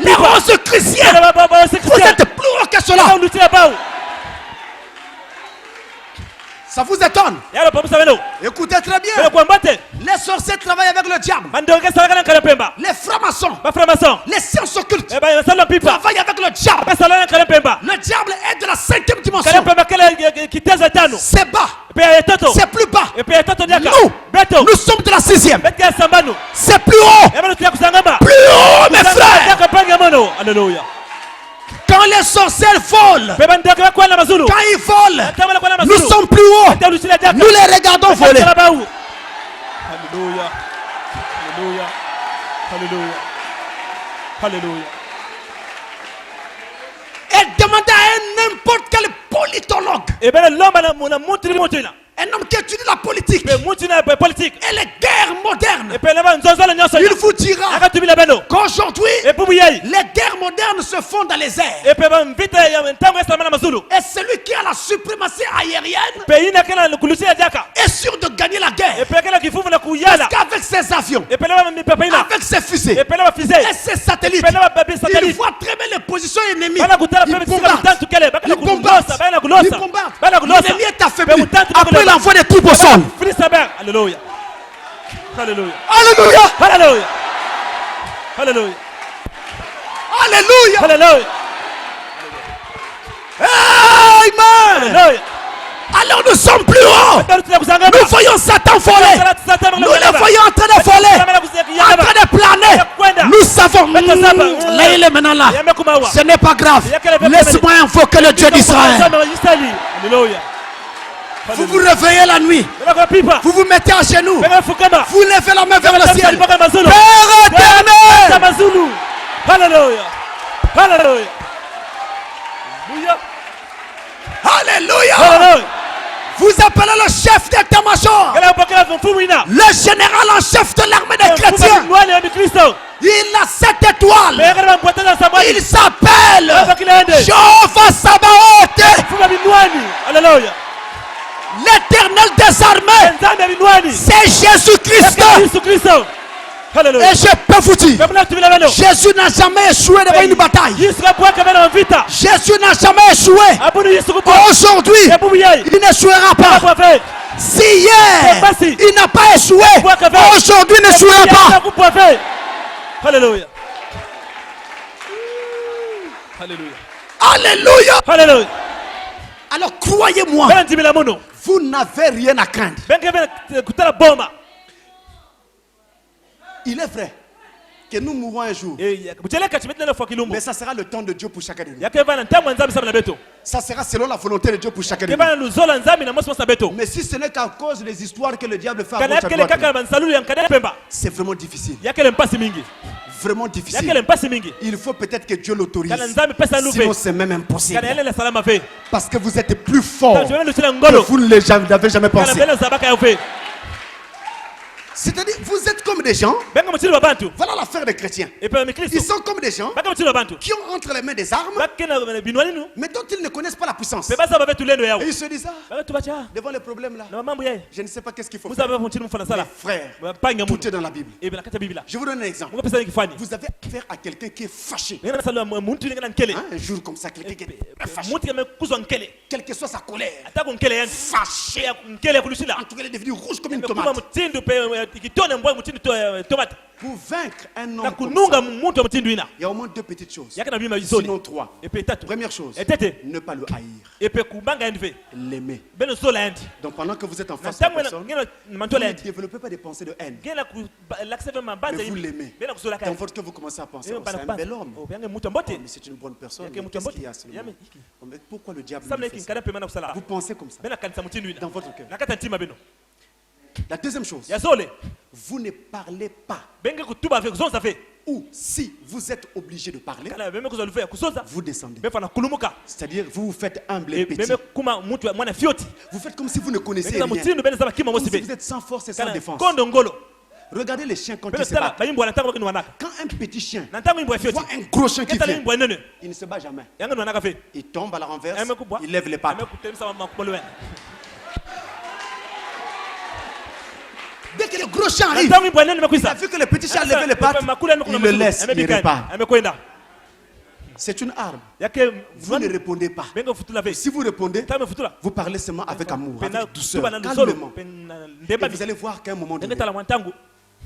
les roses chrétiens. Vous êtes plus haut que cela. Ça vous étonne? Écoutez très bien. Les sorciers travaillent avec le diable. Les francs-maçons, les sciences occultes travaillent avec le diable. Le diable est de la 5e dimension. C'est bas. C'est plus bas. Nous sommes de la 6e. C'est plus haut. Plus haut, mes frères. Alléluia. Quand les sorciers volent, quand ils volent, nous sommes plus hauts. Nous les regardons voler. Alléluia. Alléluia. Alléluia. Alléluia. Et demandez à n'importe quel politologue, un homme qui étudie la politique et les guerres modernes, il vous dira qu'aujourd'hui, les guerres modernes se font dans les airs. Et celui qui a la suprématie aérienne est sûr de gagner la guerre. Parce qu'avec ses avions, avec ses fusées et ses satellites, il voit très bien les positions ennemies. Il bombarde. L'ennemi est affaibli. Après, il envoie des troupes au sol. Alléluia. Alléluia. Alléluia. Alléluia. Alléluia. Alléluia. Alléluia. Amen. Alléluia. Alors nous sommes plus hauts. Nous voyons Satan voler. Nous le voyons en train de voler, en train de planer. Nous savons. Là il est maintenant là. Ce n'est pas grave. Laisse-moi invoquer le Dieu d'Israël. Alléluia. Vous vous réveillez la nuit. Vous vous mettez à genoux. Vous levez la main vers le ciel. Père éternel. Alléluia. Alléluia. Alléluia. Vous appelez le chef d'état-major, le général en chef de l'armée des chrétiens. Il a 7 étoiles. Il s'appelle Jéhovah Sabaoth. Alléluia. L'éternel des armées, c'est Jésus-Christ. Et je peux vous dire, Jésus n'a jamais échoué devant une bataille. Jésus n'a jamais échoué. Aujourd'hui, il n'échouera pas. Si hier, il n'a pas échoué, aujourd'hui il n'échouera pas. Alléluia. Alléluia. Alléluia. Alléluia. Alors croyez-moi, vous n'avez rien à craindre. Il est vrai que nous mourrons un jour. Mais ça sera le temps de Dieu pour chacun de nous. Ça sera selon la volonté de Dieu pour chacun de nous. Mais si ce n'est qu'à cause des histoires que le diable fait à gauche à droite, c'est vraiment difficile. Vraiment difficile. Il faut peut-être que Dieu l'autorise. Sinon c'est même impossible. Parce que vous êtes plus fort que vous ne l'avez jamais pensé. C'est-à-dire, vous êtes comme des gens. Voilà l'affaire des chrétiens. Ils sont comme des gens qui ont entre les mains des armes, mais dont ils ne connaissent pas la puissance. Et ils se disent, devant les problèmes là, je ne sais pas qu'est-ce qu'il faut faire. Mais frère, tout est dans la Bible. Je vous donne un exemple. Vous avez affaire à quelqu'un qui est fâché. Un jour comme ça, quelqu'un qui est fâché. Quelle que soit sa colère, fâché. En tout cas, il est devenu rouge comme une tomate. Pour vaincre un homme comme ça, il y a au moins deux petites choses. Sinon trois. Première chose, ne pas le haïr. L'aimer. Donc pendant que vous êtes en face de la personne, vous ne développez pas des pensées de haine. Mais vous l'aimez. Donc lorsque vous commencez à penser, c'est un bel homme. Mais c'est une bonne personne. Qu'est-ce qu'il y a à ce moment? Mais pourquoi le diable me fait ça? Vous pensez comme ça dans votre cœur. La deuxième chose, vous ne parlez pas. Ou si vous êtes obligé de parler, vous descendez. C'est-à-dire vous vous faites humble et petit. Vous faites comme si vous ne connaissez rien. Comme si vous êtes sans force et sans défense. Regardez les chiens quand ils se battent. Quand un petit chien voit un gros chien qui vient, il ne se bat jamais. Il tombe à la renverse, il lève les pattes. Dès que le gros chien arrive, il a vu que le petit chien a levé les pattes, il le laisse, il repart. C'est une arme. Vous ne répondez pas. Si vous répondez, vous parlez seulement avec amour, avec douceur, calmement. Et vous allez voir qu'à un moment donné,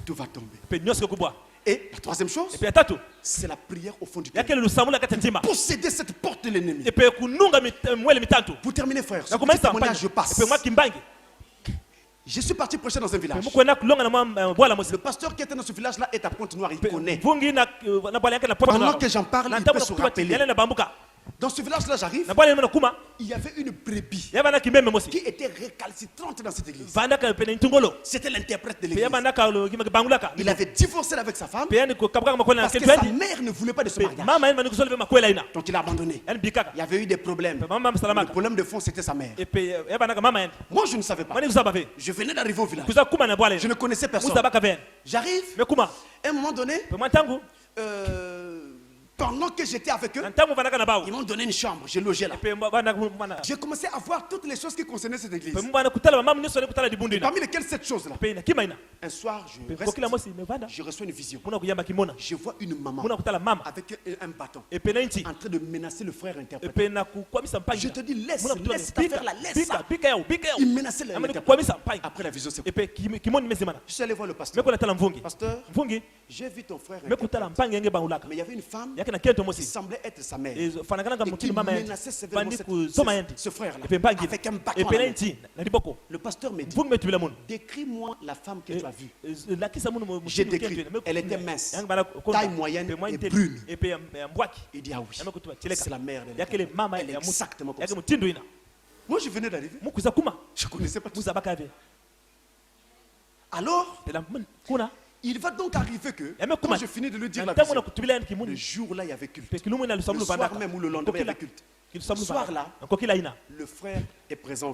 tout va tomber. Et la troisième chose, c'est la prière au fond du cœur. Posséder cette porte de l'ennemi. Vous terminez, frère. Ce petit témoignage, je passe. Je suis parti prêcher dans un village. Le pasteur qui était dans ce village-là est à Pointe-Noire, il connaît. Pendant que j'en parle, il peut se rappeler. Dans ce village-là, j'arrive. Il y avait une brebis qui était récalcitrante dans cette église. C'était l'interprète de l'église. Il avait divorcé avec sa femme parce que sa mère ne voulait pas de ce mariage. Donc il a abandonné. Il y avait eu des problèmes. Le problème de fond, c'était sa mère. Moi, je ne savais pas. Je venais d'arriver au village. Je ne connaissais personne. J'arrive. À un moment donné, pendant que j'étais avec eux, ils m'ont donné une chambre, j'ai logé là. J'ai commencé à voir toutes les choses qui concernaient cette église. Parmi lesquelles cette chose-là. Un soir, je reçois une vision. Je vois une maman avec un bâton en train de menacer le frère interprète. Je te dis, laisse faire la laisse. Il menaçait l'interprète. Après la vision, c'est quoi? Je suis allé voir le pasteur. Pasteur, j'ai vu ton frère interprète. Mais il y avait une femme qui semblait être sa mère et qui menaçait sévèrement ce frère-là avec un bâton. Le pasteur me dit, décris-moi la femme que tu as vue. J'ai décrit, elle était mince, taille moyenne et brune. Il dit, ah oui, c'est la mère de l'éternel. Elle est exactement comme ça. Moi je venais d'arriver, je ne connaissais pas tout ça. Alors, il va donc arriver que, quand je finis de lui dire la vision, le jour-là, il y avait culte. Le soir même ou le lendemain, il y avait culte. Ce soir-là, le frère est présent.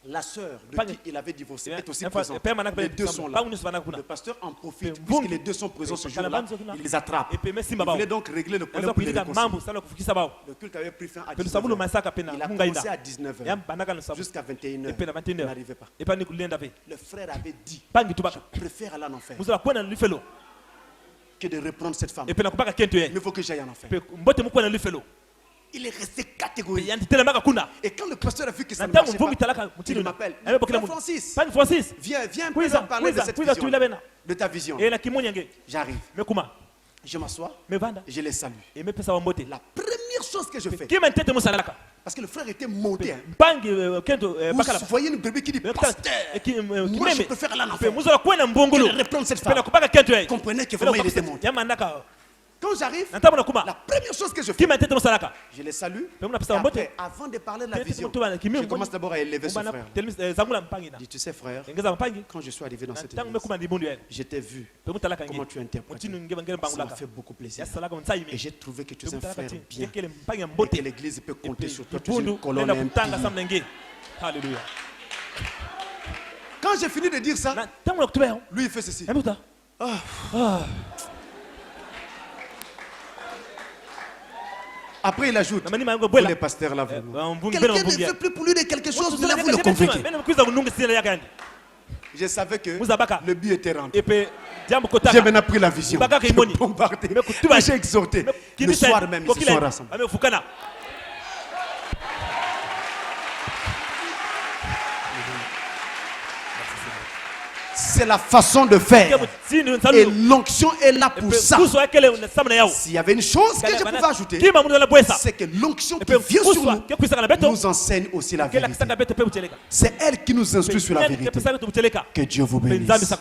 La sœur de qui il avait divorcé est aussi présente. Les deux sont là. Le pasteur en profite. Puisque les deux sont présents ce jour-là, il les attrape. Il voulait donc régler le problème pour les réconcilier. Le culte avait pris fin à 19h. Il a commencé à 19h jusqu'à 21h. Il n'arrivait pas. Le frère avait dit, je préfère aller en enfer que de reprendre cette femme. Il faut que j'aille en enfer. Il est resté catégorique. Et quand le pasteur a vu que ça ne marchait pas, il m'appelle. Francis, viens parler de cette vision, de ta vision. J'arrive. Je m'assois, je les salue. La première chose que je fais, Parce que le frère était monté. Vous voyez une bébé qui dit pasteur, moi je préfère aller en enfer. Reprendre cette femme. Comprenez que vraiment il était monté. Quand j'arrive, la première chose que je fais, je les salue. Et après, avant de parler de la vision, je commence d'abord à élever ce frère. Je dis, tu sais frère, quand je suis arrivé dans cette église, je t'ai vu comment tu interprètes. Ça m'a fait beaucoup plaisir. Et j'ai trouvé que tu es un frère bien. Et que l'église peut compter sur toi. Tu es une colonne impie. Alléluia. Quand j'ai fini de dire ça, lui il fait ceci. Après, il ajoute, les pasteurs là, quelqu'un ne fait plus pour lui de quelque chose, vous allez vous le convaincre. Je savais que le but était rentré. J'ai maintenant pris la vision. J'ai bombardé, j'ai exhorté. Le soir même, ils se sont rassemblés. C'est la façon de faire. Et l'onction est là pour ça. S'il y avait une chose que je pouvais ajouter, c'est que l'onction qui vient sur nous enseigne aussi la vérité. C'est elle qui nous instruit sur la vérité. Que Dieu vous bénisse.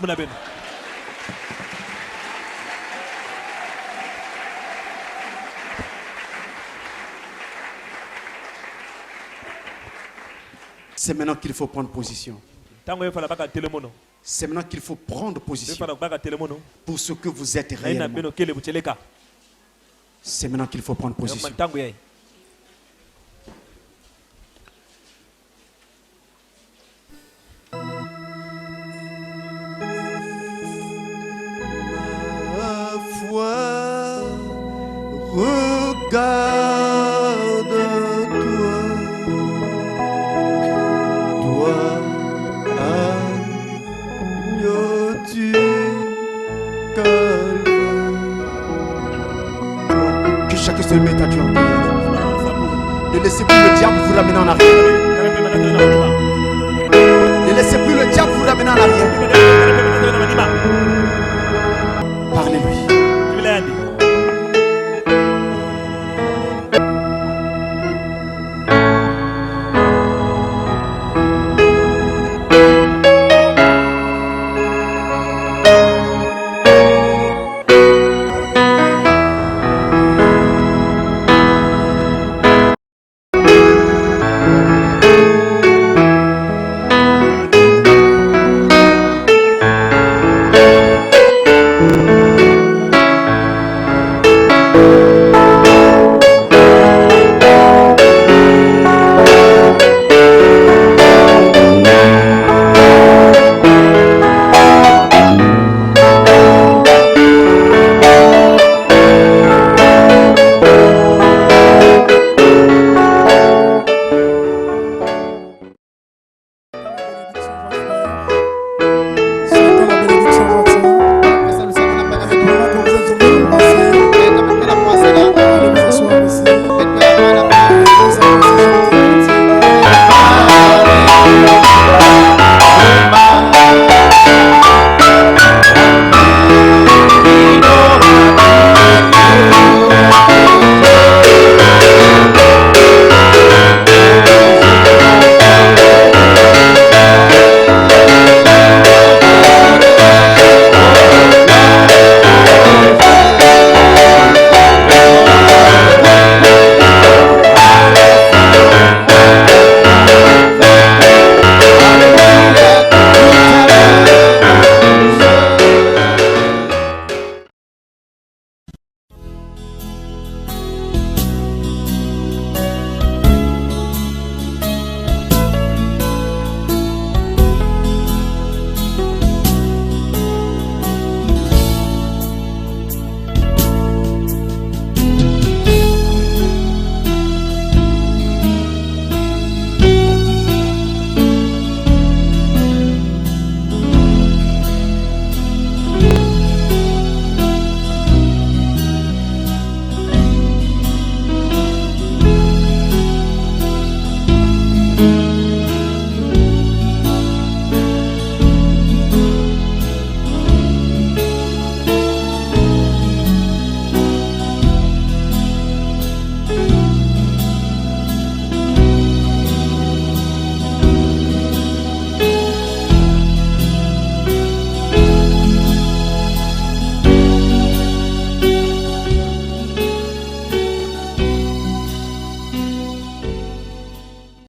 C'est maintenant qu'il faut prendre position. C'est maintenant qu'il faut prendre position pour ce que vous êtes réellement. C'est maintenant qu'il faut prendre position. Ma foi regarde toi. Que chacun se mette à Dieu en prière. Ne laissez plus le diable vous ramener en arrière. Ne laissez plus le diable vous ramener en arrière.